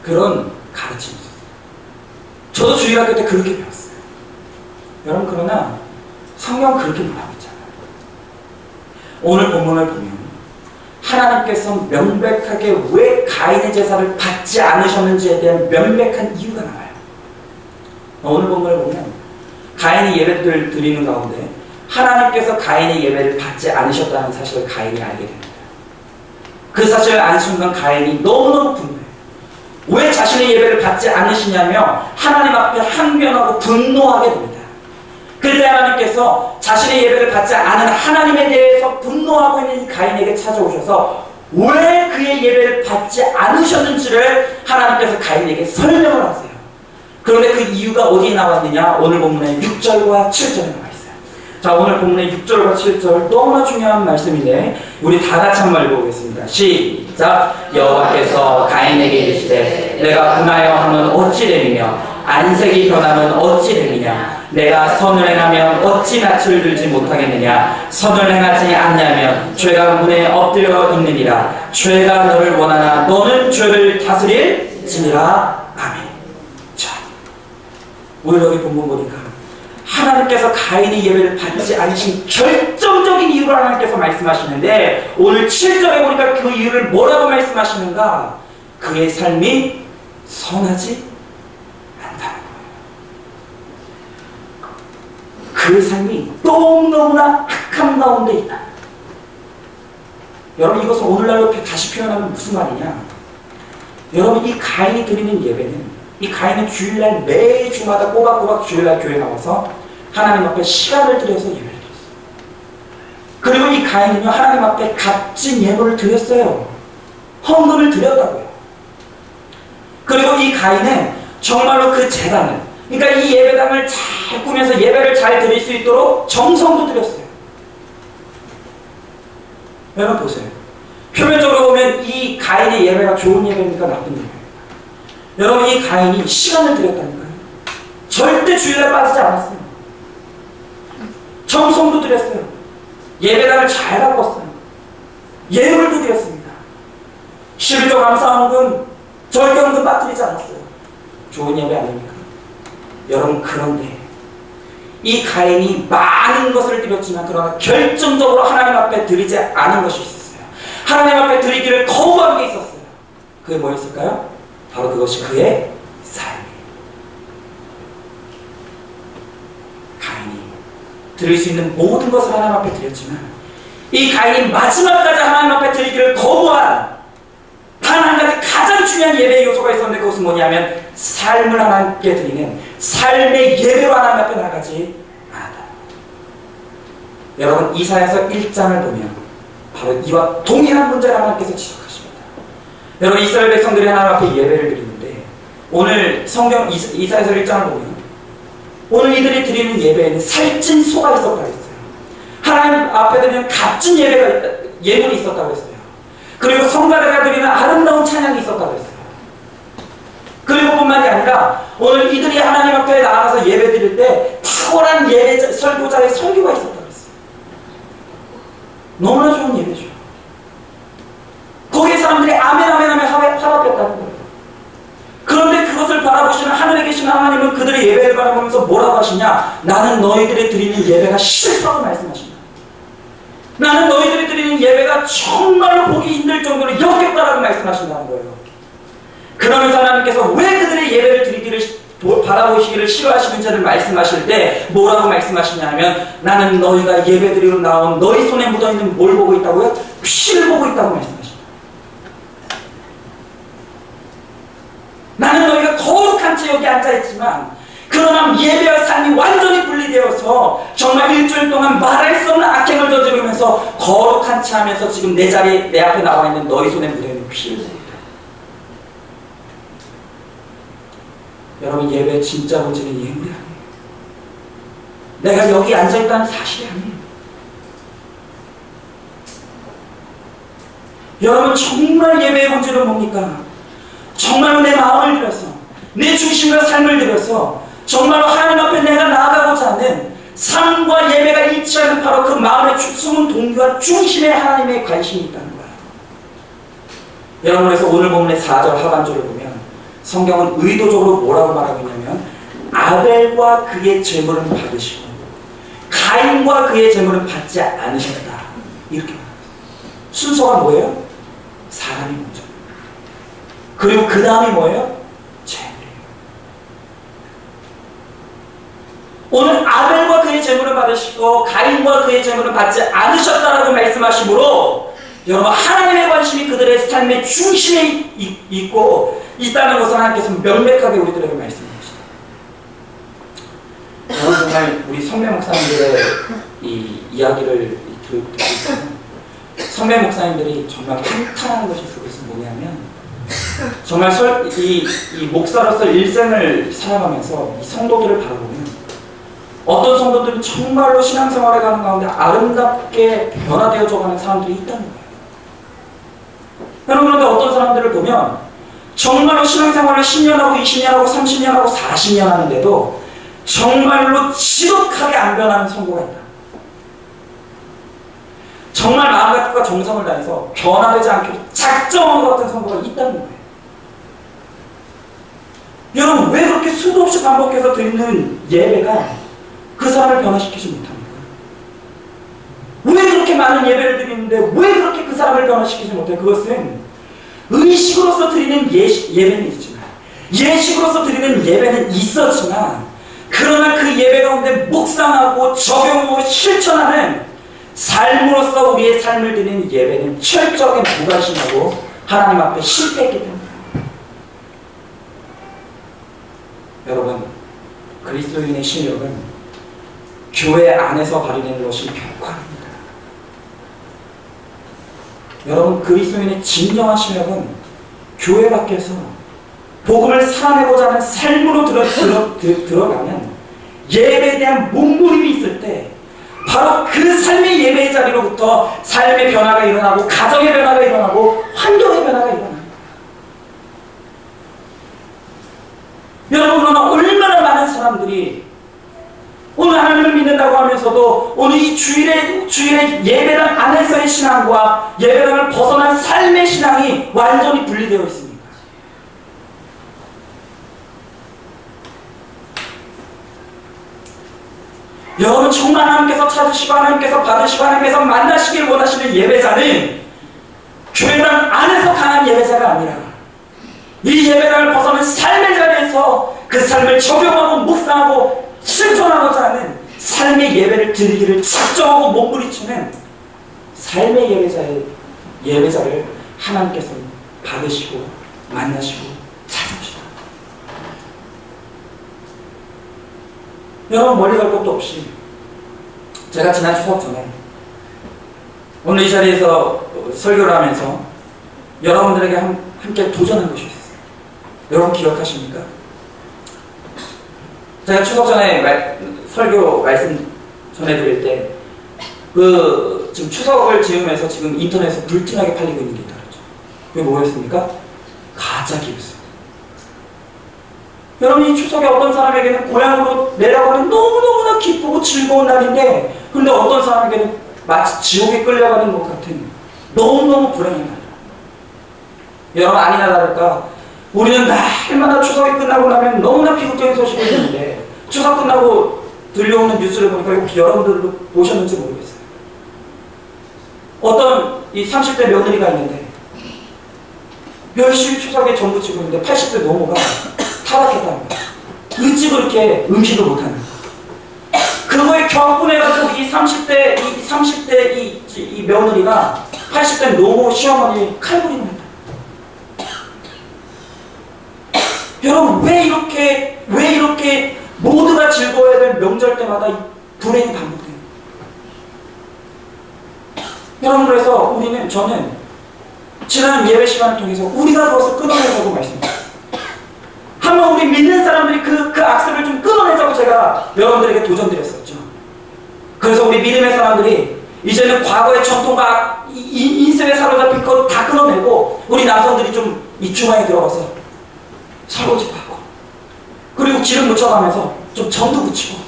그런 가르침이 있었어요. 저도 주일학교 때 그렇게 배웠어요. 여러분, 그러나 성경은 그렇게 말하고 있잖아요. 오늘 본문을 보면 하나님께서 명백하게 왜 가인의 제사를 받지 않으셨는지에 대한 명백한 이유가 나와요. 오늘 본문을 보면 가인이 예배를 드리는 가운데 하나님께서 가인의 예배를 받지 않으셨다는 사실을 가인이 알게 됩니다. 그 사실을 안 순간 가인이 너무너무 분노해요. 왜 자신의 예배를 받지 않으시냐며 하나님 앞에 항변하고 분노하게 됩니다. 그때 하나님께서 자신의 예배를 받지 않은 하나님에 대해서 분노하고 있는 이 가인에게 찾아오셔서 왜 그의 예배를 받지 않으셨는지를 하나님께서 가인에게 설명을 하세요. 그런데 그 이유가 어디에 나왔느냐? 오늘 본문의 6절과 7절에 나와 있어요. 자, 오늘 본문의 6절과 7절 너무나 중요한 말씀인데 우리 다 같이 한번 읽어보겠습니다. 시작! 여호와께서 가인에게 이르시되 내가 분하여 하면 어찌 되리며 안색이 변하면 어찌 되느냐? 내가 선을 행하면 어찌 낯을 들지 못하겠느냐? 선을 행하지 않냐면 죄가 문에 엎드려 있느니라. 죄가 너를 원하나 너는 죄를 다스릴지니라. 아멘. 자, 오늘 여기 본문 보니까 하나님께서 가인의 예배를 받지 않으신 결정적인 이유를 하나님께서 말씀하시는데, 오늘 7절에 보니까 그 이유를 뭐라고 말씀하시는가? 그의 삶이 선하지 않다는 거예요. 그 삶이 너무너무나 악함 가운데 있다. 여러분, 이것을 오늘날로 다시 표현하면 무슨 말이냐? 여러분, 이 가인이 드리는 예배는 이 가인은 주일날 매주마다 꼬박꼬박 주일날 교회 나와서 하나님 앞에 시간을 들여서 예배를 드렸어요. 그리고 이 가인은요, 하나님 앞에 값진 예물을 드렸어요. 헌금을 드렸다고요. 그리고 이 가인은 정말로 그 제단을, 그러니까 이 예배당을 잘 꾸며서 예배를 잘 드릴 수 있도록 정성도 들였어요. 여러분 보세요. 표면적으로 보면 이 가인의 예배가 좋은 예배입니까? 나쁜 예배입니까? 여러분, 이 가인이 시간을 들였다니까요. 절대 주일날 빠지지 않았어요. 정성도 들였어요. 예배당을 잘 바꿨어요. 예물도 드렸습니다. 11조 감사헌금, 절경도 빠뜨리지 않았어요. 좋은 예배 아닙니까? 여러분, 그런데 이 가인이 많은 것을 드렸지만 그러나 결정적으로 하나님 앞에 드리지 않은 것이 있었어요. 하나님 앞에 드리기를 거부한 게 있었어요. 그게 뭐였을까요? 바로 그것이 그의 삶이에요. 가인이 드릴 수 있는 모든 것을 하나님 앞에 드렸지만 이 가인이 마지막까지 하나님 앞에 드리기를 거부한 단 한 가지 가장 중요한 예배의 요소가 있었는데 그것은 뭐냐면 삶을 하나님께 드리는 삶의 예배로 하나님 앞에 나가지 않았다. 여러분, 이사야서 1장을 보면 바로 이와 동일한 문제를 하나님께서 지적하십니다. 여러분, 이스라엘 백성들이 하나님 앞에 예배를 드리는데 오늘 성경 이사야서 1장을 보면 오늘 이들이 드리는 예배에는 살찐 소가 있었다고 했어요. 하나님 앞에 드리는 값진 예물이 있었다고 했어요. 그리고 성가대가 드리는 아름다운 찬양이 있었다고 했어요. 그리고 뿐만이 아니라 오늘 이들이 하나님 앞에 나가서 예배 드릴 때 탁월한 예배 설교자의 설교가 있었다고 했어요. 너무나 좋은 예배죠. 거기에 사람들이 아멘 아멘 아멘 화답했다는 거예요. 그런데 그것을 바라보시는 하늘에 계신 하나님은 그들의 예배를 바라보면서 뭐라고 하시냐? 나는 너희들이 드리는 예배가 싫다고 말씀하십니다. 나는 너희들이 드리는 예배가 정말로 보기 힘들 정도로 역겹다라고 말씀하신다는 거예요. 그러면서 하나님께서 왜 그들의 예배를 드리기를 바라보시기를 싫어하시는지를 말씀하실 때 뭐라고 말씀하시냐면 나는 너희가 예배 드리러 나온 너희 손에 묻어있는 뭘 보고 있다고요? 피를 보고 있다고 말씀하십니다. 나는 너희가 거룩한 채 여기 앉아있지만 그러나 예배와 삶이 완전히 분리되어서 정말 일주일 동안 말할 수 없는 악행을 저지르면서 거룩한 채 하면서 지금 내 자리에 내 앞에 나와 있는 너희 손에 묻어있는 피를 보고 있다. 여러분, 예배의 진짜 본질은 예물이 아니에요. 내가 여기 앉아있다는 사실이 아니에요. 여러분, 정말 예배의 본질은 뭡니까? 정말로 내 마음을 들여서 내 중심과 삶을 들여서 정말로 하나님 앞에 내가 나아가고자 하는 삶과 예배가 일치하는 바로 그 마음의 숨은 동기와 중심에 하나님의 관심이 있다는 거예요. 여러분, 그래서 오늘 본문의 4절 하반절을 보면 성경은 의도적으로 뭐라고 말하고 있냐면 아벨과 그의 제물은 받으시고 가인과 그의 제물은 받지 않으셨다, 이렇게 말합니다. 순서가 뭐예요? 사람이 먼저, 그리고 그 다음이 뭐예요? 제물이에요. 오늘 아벨과 그의 제물을 받으시고 가인과 그의 제물을 받지 않으셨다라고 말씀하시므로 여러분, 하나님의 관심이 그들의 삶의 중심에 있다는 것을 하나님께서 명백하게 우리들에게 말씀해 주시다. 여러분, 정말 우리 성매 목사님들의 이 이야기를 듣고 있으면 성매 목사님들이 정말 한탄하는 것이 있어요. 그것은 뭐냐면 정말 이 목사로서 일생을 살아가면서 이 성도들을 바라보면 어떤 성도들은 정말로 신앙생활에 가는 가운데 아름답게 변화되어져가는 사람들이 있다는 거예요. 여러분, 그런데 어떤 사람들을 보면 정말로 신앙생활을 10년하고 20년하고 30년하고 40년 하는데도 정말로 지독하게 안 변하는 성도가 있다. 정말 마음과 정성을 다해서 변화되지 않게 작정한 것 같은 성도가 있다는 거예요. 여러분, 왜 그렇게 수도 없이 반복해서 드리는 예배가 그 사람을 변화시키지 못합니까? 왜 그렇게 많은 예배를 드리는데 왜 그렇게 그 사람을 변화시키지 못해요? 그것은 의식으로서 드리는 예배는 있지만, 예식으로서 드리는 예배는 있었지만, 그러나 그 예배 가운데 묵상하고 적용하고 실천하는 삶으로서 우리의 삶을 드리는 예배는 철저하게 무관심하고 하나님 앞에 실패했기 때문입니다. 여러분, 그리스도인의 실력은 교회 안에서 발휘되는 것이 결코 아닙니다. 여러분, 그리스도인의 진정한 실력은 교회 밖에서 복음을 살아내고자 하는 삶으로 들어가면 예배에 대한 몸부림이 있을 때 바로 그 삶의 예배의 자리로부터 삶의 변화가 일어나고 가정의 변화가 일어나고 환경의 변화가 일어납니다. 여러분, 그러나 얼마나 많은 사람들이 오늘 하나님을 믿는다고 하면서도 오늘 이 주일의 예배당 안에서의 신앙과 예배당을 벗어난 삶의 신앙이 완전히 분리되어 있습니다. 여러분, 정말 하나님께서 찾으시고 하나님께서 받으시고 하나님께서 만나시길 원하시는 예배자는 교회당 안에서 강한 예배자가 아니라 이 예배당을 벗어난 삶의 자리에서 그 삶을 적용하고 묵상하고 실천하고자 하는 삶의 예배를 드리기를 작정하고 몸부림치는 삶의 예배자를 하나님께서 받으시고 만나시고 찾으시고, 여러분, 멀리 갈 것도 없이 제가 지난 추석 전에 오늘 이 자리에서 설교를 하면서 여러분들에게 함께 도전한 것이 있었어요. 여러분 기억하십니까? 제가 추석 전에 설교 말씀 전해드릴 때 지금 추석을 지으면서 지금 인터넷에서 불티나게 팔리고 있는 게 있다고 했죠. 그게 뭐였습니까? 가짜 기부스. 여러분, 이 추석에 어떤 사람에게는 고향으로 내려가면 너무너무나 기쁘고 즐거운 날인데, 그런데 어떤 사람에게는 마치 지옥에 끌려가는 것 같은 너무너무 불행한 날이에요. 여러분, 아니나 다를까 우리는 날마다 추석이 끝나고 나면 너무나 비극적인 소식을 듣는데, 추석 끝나고 들려오는 뉴스를 보니까 혹시 여러분들도 보셨는지 모르겠어요. 어떤 이 30대 며느리가 있는데 열심히 추석에 전부 치고 있는데 80대 노모가 타락했다는 거예요. 일찍 그렇게 음식을 못하는 거예요. 그거에 격분해가지고 이 30대 이 며느리가 80대 노모 시어머니 칼부림을 했다. 여러분, 왜 이렇게 모두가 즐거워야 될 명절 때마다 이 불행이 반복돼요? 여러분, 그래서 저는 지난 예배 시간을 통해서 우리가 그것을 끊어내자고 말씀드렸어요. 한번 우리 믿는 사람들이 그 악습을 좀 끊어내자고 제가 여러분들에게 도전드렸었죠. 그래서 우리 믿음의 사람들이 이제는 과거의 전통과 인생에 사로잡힌 것 다 끊어내고 우리 남성들이 좀 이 주방에 들어가서 설거지도 하고, 그리고 기름 묻혀가면서 좀 전도 붙이고,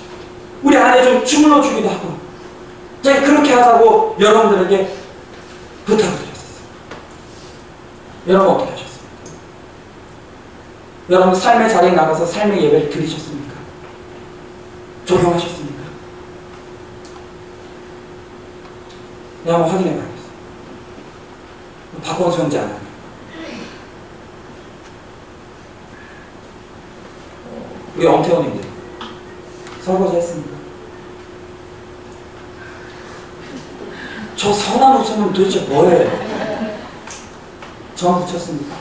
우리 안에 좀 주물러 주기도 하고, 제가 그렇게 하자고 여러분들에게 부탁을 드렸었어요. 여러분 어떻게 하셨습니까? 여러분 삶의 자리에 나가서 삶의 예배를 드리셨습니까? 적용하셨습니까? 네, 한번 확인해 봐야겠어요. 박원수 형제 안 하면. 우리 엄태원 형제 설거지 했습니까? 저 선한 웃음은 도대체 뭐예요? 전 붙였습니까?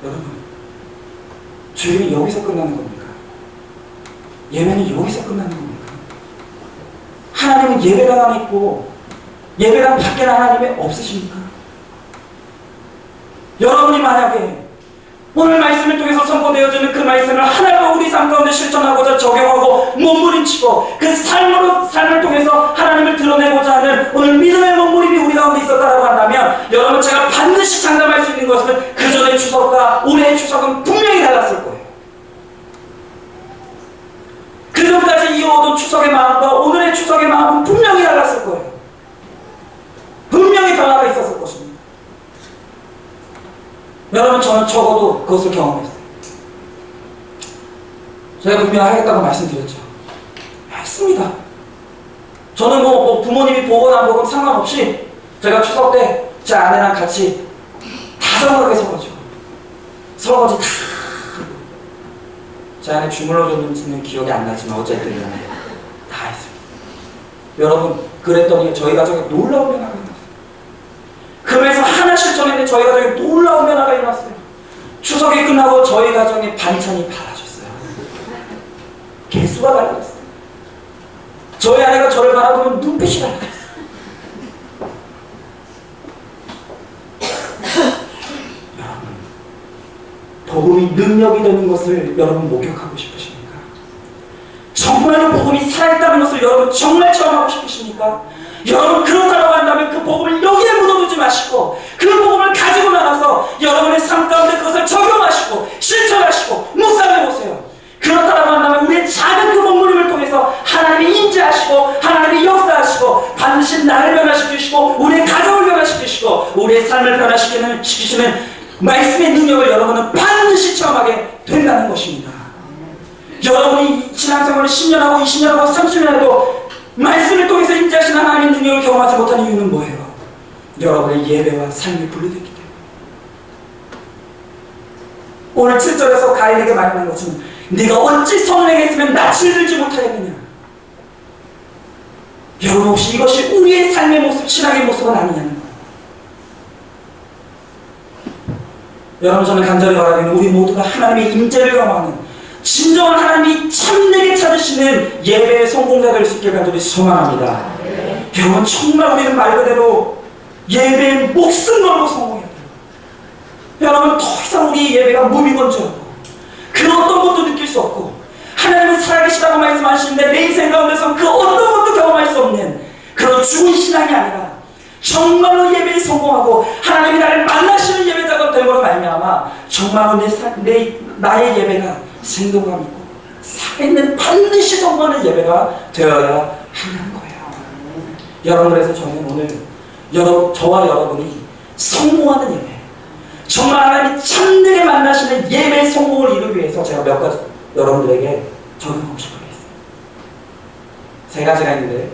여러분, 주일이 여기서 끝나는 겁니까? 예배는 여기서 끝나는 겁니까? 하나님은 예배당 안에 있고 예배당 밖에는 하나님이 없으십니까? 여러분이 만약에 오늘 말씀을 통해서 선포되어지는 그 말씀을 하나로 우리 삶 가운데 실천하고자 적용하고 몸부림치고 그 삶을 통해서 하나님을 드러내고자 하는 오늘 믿음의 몸부림이 우리 가운데 있었다고 한다면, 여러분, 제가 반드시 장담할 수 있는 것은 그 전의 추석과 올해의 추석은 분명히 달랐을 거예요. 그 전까지 이어오던 추석의 마음과 오늘의 추석의 마음은 분명히 달랐을 거예요. 분명히 변화가 있었을 것입니다. 여러분, 저는 적어도 그것을 경험했어요. 제가 분명히 하겠다고 말씀드렸죠. 했습니다. 저는 부모님이 보건 안 보건 상관없이 제가 추석 때 제 아내랑 같이 다정하게 설거지 다 하고, 제 아내 주물러줬는지는 기억이 안 나지만 어쨌든 다 했습니다. 여러분, 그랬더니 저희 가정에 놀라운 변화가 일어났어요. 금에서 하나씩 실천했는데 저희 가정에 놀라운 변화가 일어났어요. 추석이 끝나고 저희 가정의 반찬이 달라졌어요. 개수가 달라졌어요. 저희 아내가 저를 바라보면 눈빛이 달라졌어요. 여러분, 복음이 능력이 되는 것을 여러분 목격하고 싶으십니까? 정말로 복음이 살아있다는 것을 여러분 정말 체험하고 싶으십니까? 여러분 그렇다고 한다면 그 복음을 여기에 묻어두지 마시고 그 복음을 가지고 나가서 여러분의 삶 가운데 그것을 적용하시고 실천하시고 묵상해보세요. 그렇다고 한다면 우리의 작은 그 몸부림을 통해서 하나님이 임재하시고 하나님이 역사하시고 반드시 나를 변화시키시고 우리의 가정을 변화시키시고 우리의 삶을 변화시키시는 말씀의 능력을 여러분은 반드시 체험하게 된다는 것입니다. 여러분이 신앙생활을 10년하고 20년하고 30년 해도 말씀을 통해서 임재하신 하나님의 능력을 경험하지 못한 이유는 뭐예요? 여러분의 예배와 삶이 분리됐기 때문에. 오늘 7절에서 가인에게 말하는 것은 네가 어찌 성령에 있으면 낯을 들지 못하겠느냐. 여러분 혹시 이것이 우리의 삶의 모습, 신앙의 모습은 아니냐는 거예요. 여러분 저는 간절히 바라기는 우리 모두가 하나님의 임재를 경험하는 진정한 하나님이 참되게 찾으시는 예배의 성공자 될 수 있게 간절히 소망합니다. 여러분 정말 우리는 말 그대로 예배에 목숨 걸고 성공해야 돼요. 여러분 더 이상 우리 예배가 무미건조하고 그 어떤 것도 느낄 수 없고 하나님은 살아계시다고 말씀하시는데 내 인생 가운데서 그 어떤 것도 경험할 수 없는 그런 죽은 신앙이 아니라 정말로 예배에 성공하고 하나님이 나를 만나시는 예배자가 되므로 말미암아 정말로 나의 예배가 생동감 있고 살아있는 반드시 성공하는 예배가 되어야 하는 거예요. 여러분 그래서 저는 오늘 저와 여러분이 성공하는 예배 정말 하나님이 참되게 만나시는 예배의 성공을 이루기 위해서 제가 몇 가지 여러분들에게 적용하고 싶은 게 있어요. 세 가지가 있는데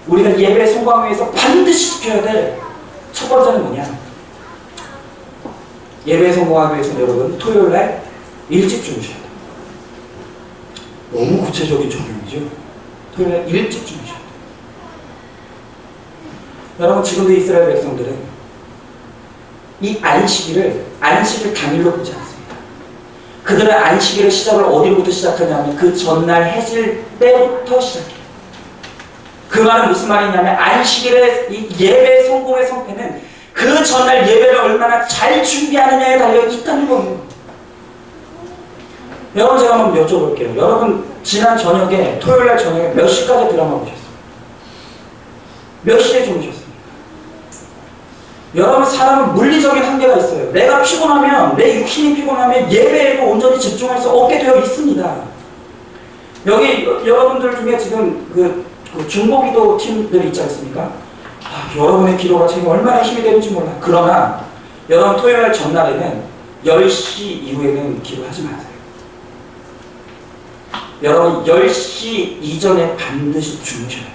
우리가 예배에 성공하기 위해서 반드시 지켜야 될 첫 번째는 뭐냐? 예배에 성공하기 위해서는 여러분 토요일날 일찍 주무셔야 돼요. 너무 구체적인 적용이죠. 토요일날 일찍 주무셔야 돼요. 여러분 지금도 이스라엘 백성들은 이 안식일을 당일로 보지 않습니다. 그들은 안식일의 시작을 어디부터 시작하냐면 그 전날 해질 때부터 시작해요. 그 말은 무슨 말이냐면 안식일의 이 예배 성공의 성패는 그 전날 예배를 얼마나 잘 준비하느냐에 달려 있다는 거예요. 여러분 제가 한번 여쭤볼게요. 여러분 지난 저녁에 토요일날 저녁에 몇 시까지 드라마 보셨어요? 몇 시에 주무셨습니까? 여러분 사람은 물리적인 한계가 있어요. 내가 피곤하면 내 육신이 피곤하면 예배에도 온전히 집중할 수 없게 되어 있습니다. 여기 여러분들 중에 지금 그 중보기도 팀들이 있지 않습니까? 여러분의 기도가 지금 얼마나 힘이 되는지 몰라. 그러나 여러분 토요일 전날에는 10시 이후에는 기도하지 마세요. 여러분 10시 이전에 반드시 주무셔야 해요.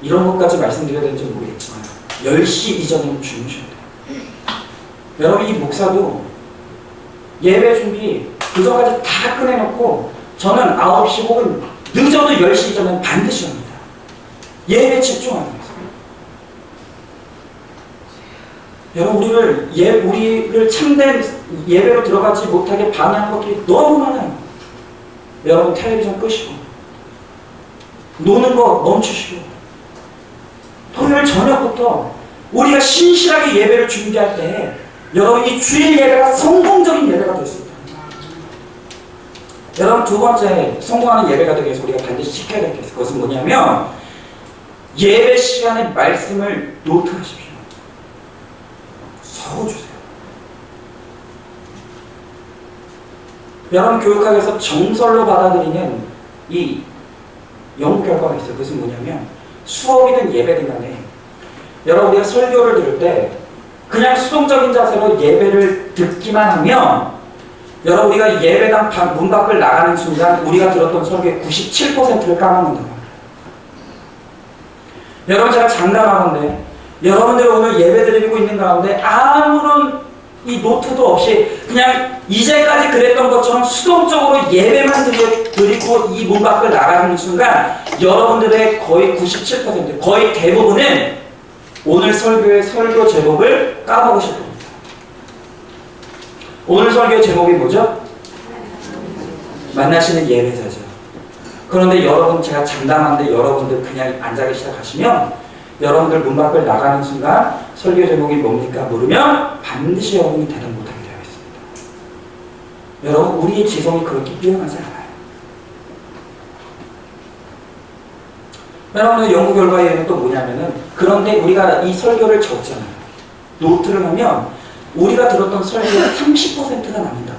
이런 것까지 말씀드려야 되는지 모르겠지만 10시 이전에는 주무셔야 돼요. 여러분 이 목사도 예배 준비 그 전까지 다 꺼내놓고 저는 9시 혹은 늦어도 10시 이전에는 반드시 합니다. 예배에 집중하는 거예요. 여러분 우리를 참된 예배로 들어가지 못하게 방해하는 것들이 너무 많아요. 여러분 텔레비전 끄시고 노는 거 멈추시고 토요일 저녁부터 우리가 신실하게 예배를 준비할 때 여러분 이 주일 예배가 성공적인 예배가 될 수 있다. 여러분 두 번째 성공하는 예배가 되기 위해서 우리가 반드시 지켜야 될 게 있어요. 그것은 뭐냐면 예배 시간에 말씀을 노트하십시오. 적어주세요. 여러분 교육학에서 정설로 받아들이는 이 연구 결과가 있어요. 그것은 뭐냐면 수업이든 예배든 간에 여러분 우리가 설교를 들을 때 그냥 수동적인 자세로 예배를 듣기만 하면 여러분 우리가 예배당 문 밖을 나가는 순간 우리가 들었던 설교의 97%를 까먹는다고 합니다. 여러분 제가 장담하건대 여러분들 오늘 예배 드리고 있는 가운데 아무런 이 노트도 없이 그냥 이제까지 그랬던 것처럼 수동적으로 예배만 드리고 이 문 밖을 나가는 순간 여러분들의 거의 97% 거의 대부분은 오늘 설교의 설교 제목을 까먹으실 겁니다. 오늘 설교 제목이 뭐죠? 만나시는 예배자죠. 그런데 여러분, 제가 장담하는데 여러분들 그냥 앉아 계시다 가시면 여러분들 문 밖을 나가는 순간 설교 제목이 뭡니까? 물으면 반드시 여러분이 대답 못하게 되어 있습니다. 여러분, 우리의 지성이 그렇게 뛰어나지 않아요. 여러분, 연구 결과에는 또 뭐냐면은, 그런데 우리가 이 설교를 적잖아요. 노트를 하면 우리가 들었던 설교의 30%가 남는다.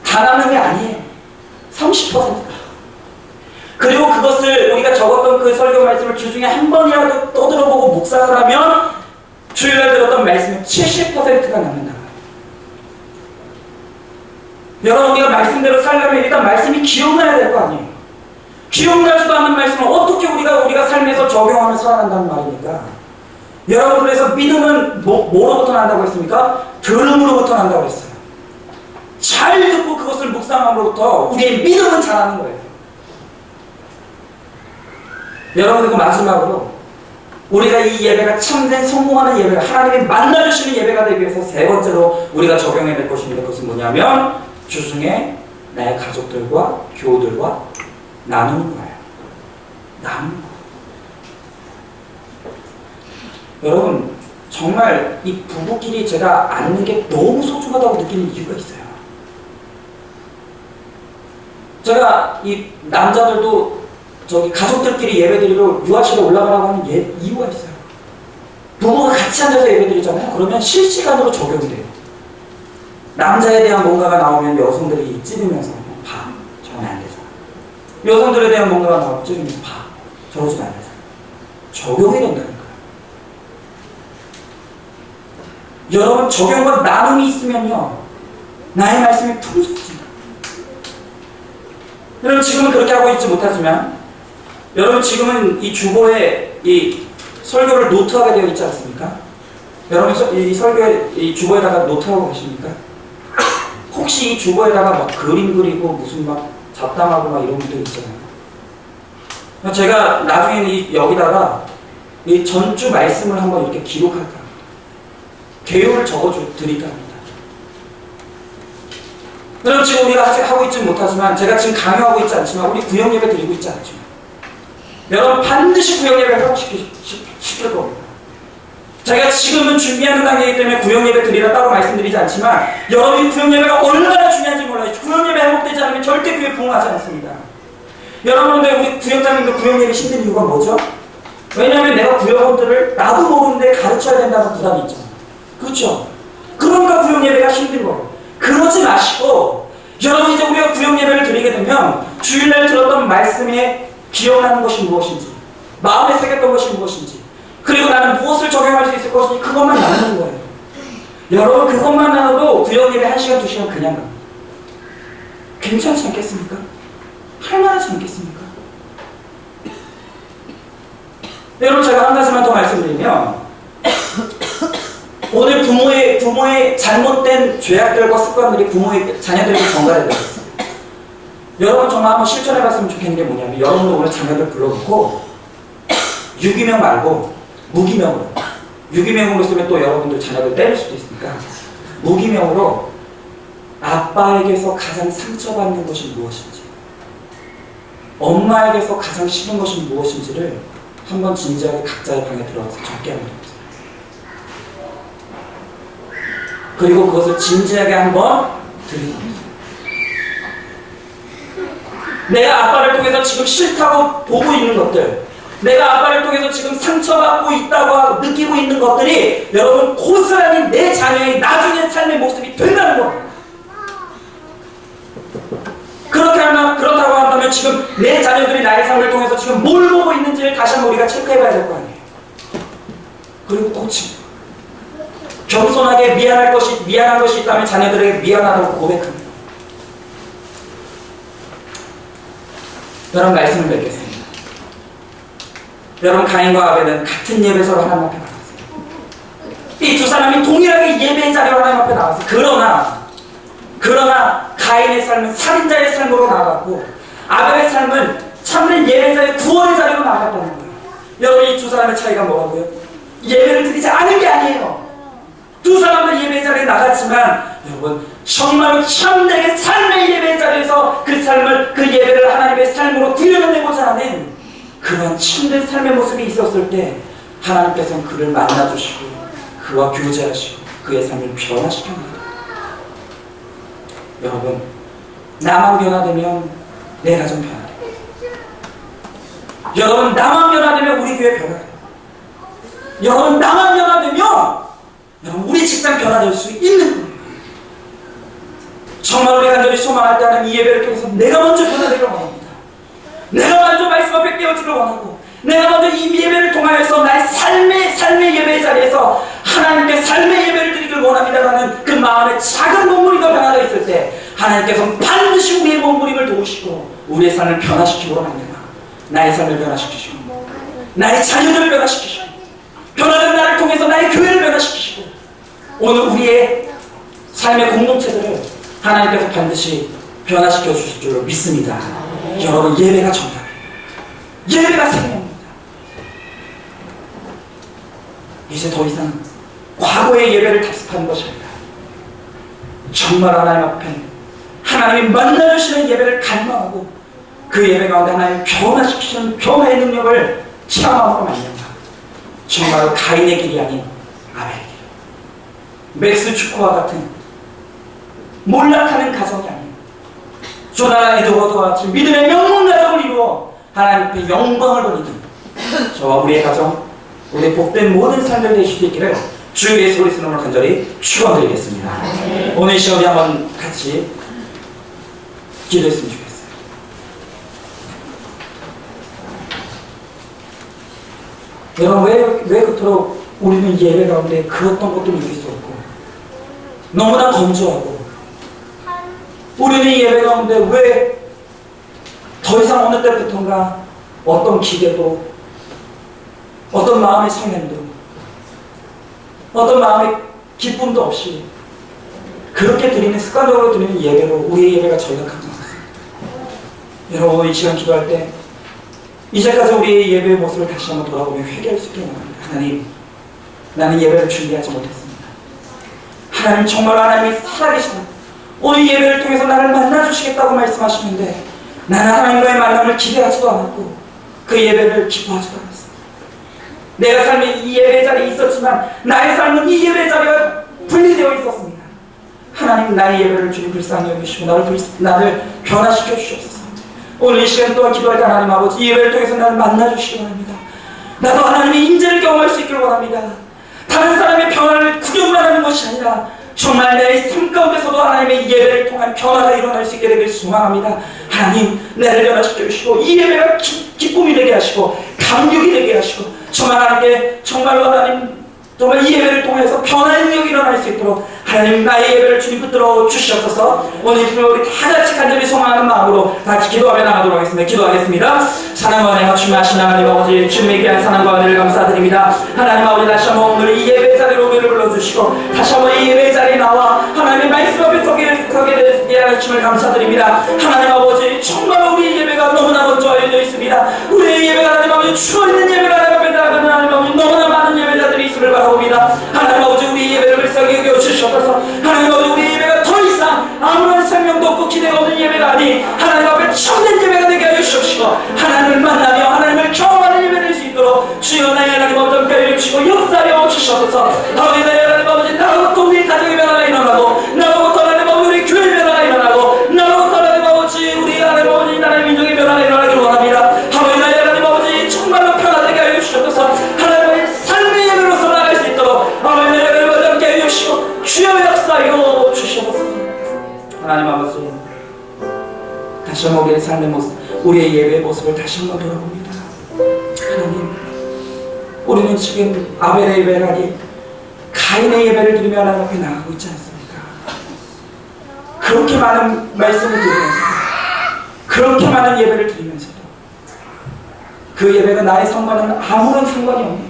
다 남는 게 아니에요. 30%. 그리고 그것을 우리가 적었던 그 설교 말씀을 주중에 한 번이라도 떠들어보고 묵상을 하면 주일날 들었던 말씀의 70%가 남는다. 여러분, 우리가 말씀대로 살려면 일단 말씀이 기억나야 될 거 아니에요. 기억나지도 않는 말씀을 어떻게 우리가 삶에서 적용하며 살아간다는 말입니까? 여러분, 그래서 믿음은 뭐로부터 난다고 했습니까? 들음으로부터 난다고 했어요. 잘 듣고 그것을 묵상함으로부터 우리의 믿음은 자라는 거예요. 여러분, 그리고 마지막으로 우리가 이 예배가 참된 성공하는 예배가, 하나님이 만나주시는 예배가 되기 위해서 세 번째로 우리가 적용해야 될 것입니다. 그것은 뭐냐면 주중에 나의 가족들과 교우들과 나누는 거예요. 나누는 거예요. 여러분, 정말 이 부부끼리 제가 아는 게 너무 소중하다고 느끼는 이유가 있어요. 제가 이 남자들도 저기 가족들끼리 예배드리러 유아실에 올라가라고 하는 이유가 있어요. 부부가 같이 앉아서 예배드리잖아요. 그러면 실시간으로 적용이 돼요. 남자에 대한 뭔가가 나오면 여성들이 찌르면서 봐. 저건 안 되잖아. 여성들에 대한 뭔가가 나오면 찌르면서 봐. 저러지면 안 되잖아. 적용이 된다니까요. 여러분, 적용과 나눔이 있으면요, 나의 말씀이 풍성해집니다. 여러분, 지금은 그렇게 하고 있지 못하지만, 여러분, 지금은 이 주보에 이 설교를 노트하게 되어 있지 않습니까? 여러분, 이 설교에, 이 주보에다가 노트하고 계십니까? 혹시 이 주보에다가 막 그림 그리고 무슨 막 잡담하고 막 이런 분들 있잖아요. 제가 나중에는 여기다가 이 전주 말씀을 한번 이렇게 기록할까, 개요를 적어드릴까 합니다. 여러분, 지금 우리가 아직 하고 있지 못하지만, 제가 지금 강요하고 있지 않지만, 우리 구역예배 드리고 있지 않지만, 여러분 반드시 구역예배 회복시킬 겁니다. 제가 지금은 준비하는 단계이기 때문에 구역예배 드리라 따로 말씀드리지 않지만, 여러분이 구역예배가 얼마나 중요한지 몰라요. 구역예배 회복되지 않으면 절대 교회 부흥하지 않습니다. 여러분들, 우리 구역장님들 구역예배 힘든 이유가 뭐죠? 왜냐하면 내가 구역원들을 나도 모르는데 가르쳐야 된다는 부담이 있잖아요. 그렇죠? 그러니까 구역예배가 힘든 거예요. 그러지 마시고, 여러분, 이제 우리가 구역예배를 드리게 되면 주일날 들었던 말씀에 기억나는 것이 무엇인지, 마음에 새겼던 것이 무엇인지, 그리고 나는 무엇을 적용할 수 있을 것인지, 그것만 나누는 거예요. 여러분, 그것만 나눠도 구역예배 1시간, 2시간 그냥 갑니다. 괜찮지 않겠습니까? 할만하지 않겠습니까? 여러분, 제가 한 가지만 더 말씀드리면, 오늘 부모의 잘못된 죄악들과 습관들이 부모의 자녀들에게 전가되고 있어요. 여러분, 정말 한번 실천해봤으면 좋겠는 게 뭐냐면, 여러분도 오늘 자녀들 불러놓고 유기명 말고 무기명으로, 유기명으로 쓰면 또 여러분들 자녀들 때릴 수도 있으니까 무기명으로 아빠에게서 가장 상처받는 것이 무엇인지, 엄마에게서 가장 싫은 것이 무엇인지를 한번 진지하게 각자의 방에 들어가서 적게 하는 겁니다. 그리고 그것을 진지하게 한번 드리는 겁니다. 내가 아빠를 통해서 지금 싫다고 보고 있는 것들, 내가 아빠를 통해서 지금 상처받고 있다고 느끼고 있는 것들이 여러분 고스란히 내 자녀의 나중의 삶의 모습이 된다는 거예요. 그렇다고 한다면 지금 내 자녀들이 나의 삶을 통해서 지금 뭘 보고 있는지를 다시 한번 우리가 체크해봐야 될 거 아니에요. 그리고 고치고, 겸손하게 미안한 것이 있다면 자녀들에게 미안하다고 고백합니다. 여러분, 말씀을 맺겠습니다. 여러분, 가인과 아벨은 같은 예배소로 하나님 앞에 나왔어요. 이 두 사람이 동일하게 예배의 자리로 하나님 앞에 나왔어요. 그러나 가인의 삶은 살인자의 삶으로 나아갔고, 아벨의 삶은 참된 예배자의 구원의 자리로 나아갔다는 거예요. 여러분, 이 두 사람의 차이가 뭐라고요? 예배를 드리지 않은 게 아니에요. 두 사람은 예배 자리에 나갔지만 여러분, 정말 참되게 삶의 예배 자리에서 그 삶을, 그 예배를 하나님의 삶으로 들여내고자 하는 그런 참된 삶의 모습이 있었을 때 하나님께서는 그를 만나주시고 그와 교제하시고 그의 삶을 변화시켜줍니다. 여러분, 나만 변화되면 내 가정 변화돼요. 여러분, 나만 변화되면 우리 교회 변화돼요. 여러분, 나만 변화되면 여러분, 우리 직장 변화될 수 있는 거예요. 정말 우리 간절히 소망할 때 하는 이 예배를 통해서 내가 먼저 변화되기를 원합니다. 내가 먼저 말씀 앞에 깨어지기를 원하고, 내가 먼저 이 예배를 통하여서 나의 삶의 예배 자리에서 하나님께 삶의 예배를 드리기를 원합니다라는 그 마음의 작은 몸부림과 변화가 있을 때 하나님께서는 반드시 우리의 몸부림을 도우시고 우리의 삶을 변화시키고 합니다. 나의 삶을 변화시키시고, 나의 자녀들을 변화시키시고, 변화된 나를 통해서 나의 교회를 변화시키시고, 오늘 우리의 삶의 공동체들을 하나님께서 반드시 변화시켜 주실 줄로 믿습니다. 여러분, 예배가 정답이에요. 예배가 생명입니다. 이제 더 이상 과거의 예배를 답습하는 것이 아니라 정말 하나님 앞에 하나님이 만나주시는 예배를 갈망하고 그 예배 가운데 하나님 변화시키시는 변화의 능력을 체험함으로 말미암아 정말 가인의 길이 아닌 아벨의 길, 맥스 축구와 같은 몰락하는 가정이 아닌 조나단 에드워드와 같은 믿음의 명문 가정을 이루어 하나님 앞에 영광을 돌리는 저와 우리의 가정, 우리의 복된 모든 삶을 되실 수 있기를 주 예수 그리스도 이름으로 간절히 축원드리겠습니다. 오늘 이 시간에 한번 같이 기도했으면 좋겠습니다. 여러분, 왜 그토록 우리는 예배 가운데 그 어떤 것도 느낄 수 없고 너무나 건조하고, 우리는 예배 가운데 왜 더 이상 어느 때부턴가 어떤 기대도, 어떤 마음의 설렘도, 어떤 마음의 기쁨도 없이 그렇게 드리는, 습관적으로 드리는 예배로 우리의 예배가 전락한 것 같습니다. 여러분, 이 시간 기도할 때 이제까지 우리의 예배의 모습을 다시 한번 돌아보며 회개할 수 있게 원합니다. 하나님, 나는 예배를 준비하지 못했습니다. 하나님, 정말 하나님이 살아계시다. 오늘 예배를 통해서 나를 만나주시겠다고 말씀하시는데 나는 하나님과의 만남을 기대하지도 않았고 그 예배를 기뻐하지도 않았습니다. 내가 삶에 이 예배 자리에 있었지만 나의 삶은 이 예배 자리와 분리되어 있었습니다. 하나님, 나의 예배를 주님 불쌍히 여기시고 나를 변화시켜 주시옵소서. 오늘 이 시간 또한 기도할 때 하나님 아버지, 이 예배를 통해서 나를 만나주시기 원합니다. 나도 하나님의 인재를 경험할 수 있기를 원합니다. 다른 사람의 변화를 구경만 하는 것이 아니라 정말 내 삶 가운데서도 하나님의 예배를 통한 변화가 일어날 수 있게 되길 소망합니다. 하나님, 나를 변화시켜 주시고 이 예배가 기쁨이 되게 하시고 감격이 되게 하시고 정말 하나님께 정말로 하나님 정말 이 예배를 통해서 변화의 능력이 일어날 수 있도록 하나님, 나의 예배를 주님 붙들어 주시옵소서. 오늘 우리 다 같이 간절히 소망하는 마음으로 같이 기도하며 나가도록 하겠습니다. 기도하겠습니다. 사랑과 은혜가 주님하신 하나님 아버지, 주님의 귀한 사랑과 은혜를 감사드립니다. 하나님 아버지, 다시 한번 오늘 이 예배 자리로 우리를 불러주시고 다시 한번 이 예배 자리에 나와 하나님의 말씀 앞에 서게 되게 하심을 감사드립니다. 하나님 아버지, 정말 우리 예배가 너무나 건조하여져 있습니다. 우리의 예배가 하나님 아버지, 추워있는 예배가 하나님 앞에 나가는 하나님 아버지, 너무나 많은 예배자들이 있음을 바라봅니다. 하나님 아버지, 우리 예배를 불쌍히 여겨 주시옵소서. 하나님 아버지, 우리 예배가 더 이상 아무런 생명도 없고 기대가 없는 예배가 아닌 하나님 앞에 참된 예배가 되게 하여 주시옵시고 하나님을 만나며 하나님을 경험하는 예배를 할 수 있도록 주여, 나의 하나님 아버지 함께 주시고 역사하여 주시옵소서. 아버지, 나의 하나님 아버지, 나로부터 우리 가정의 변화가 일어나고 나로부터 하나님 아버지 우리 교회의 변화가 일어나고 나로부터 하나님 아버지 우리 하나님 아버지 나라의 민족의 변화가 일어나기를 원합니다. 아버지, 나의 하나님 아버지 정말로 변화되게 하여 주시옵소서. 하나님의 삶의 예배로서 나갈 수 있도록 아버지, 나의 하나님 아버지 함께 하여 주시고 주여 역사하여 주시옵소서. 하나님 아버지, 다시 한번 우리의 삶의 모습, 우리의 예배의 모습을 다시 한번 돌아봅니다. 하나님, 우리는 지금 아벨의 예배를 아니 가인의 예배를 드리며 하나님 앞에 나가고 있지 않습니까? 그렇게 많은 말씀을 드리면서도, 그렇게 많은 예배를 드리면서도 그 예배가 나의 삶과는 아무런 상관이 없는,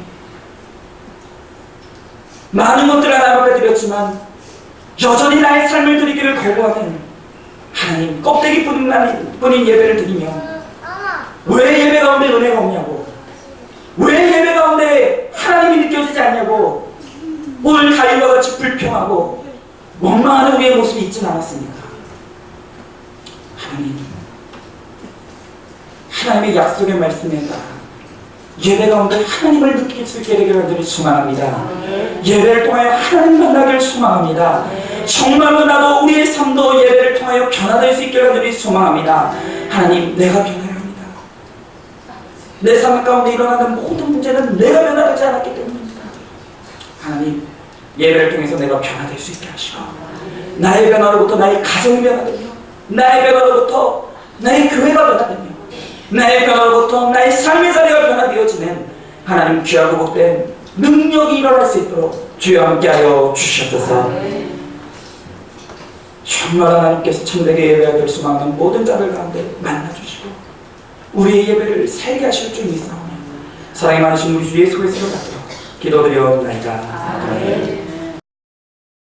많은 것들을 하나님 앞에 드렸지만 여전히 나의 삶을 드리기를 거부하는 하나님, 껍데기뿐인 예배를 드리며 왜 예배 가운데 은혜가 없냐고, 왜 되지 않냐고 오늘 가인과 같이 불평하고 원망하는 우리의 모습이 있진 않았습니까? 하나님의 약속의 말씀에 따라 예배 가운데 하나님을 느낄 수 있게 되기를 소망합니다. 예배를 통하여 하나님 만나기를 소망합니다. 정말로 나도 우리의 삶도 예배를 통하여 변화될 수 있기를 소망합니다. 하나님, 내가 변화해야 합니다. 내 삶 가운데 일어나는 모든 문제는 내가 변화되지 않았기 때문입니다. 하나님, 예배를 통해서 내가 변화될 수 있게 하시고 나의 변화로부터 나의 가정이 변화되며 나의 변화로부터 나의 교회가 변화되며 나의 변화로부터 나의 삶의 자리가 변화되어지는 하나님 귀하고 복된 능력이 일어날 수 있도록 주여 함께하여 주시옵소서. 정말 하나님께서 참되게 예배하길 소망하는 모든 자들 가운데 만나주시고 우리의 예배를 살게 하실 줄 믿사오며 사랑이 많으신 우리 주 예수 그리스도를 받들어 기도드려옵나이다.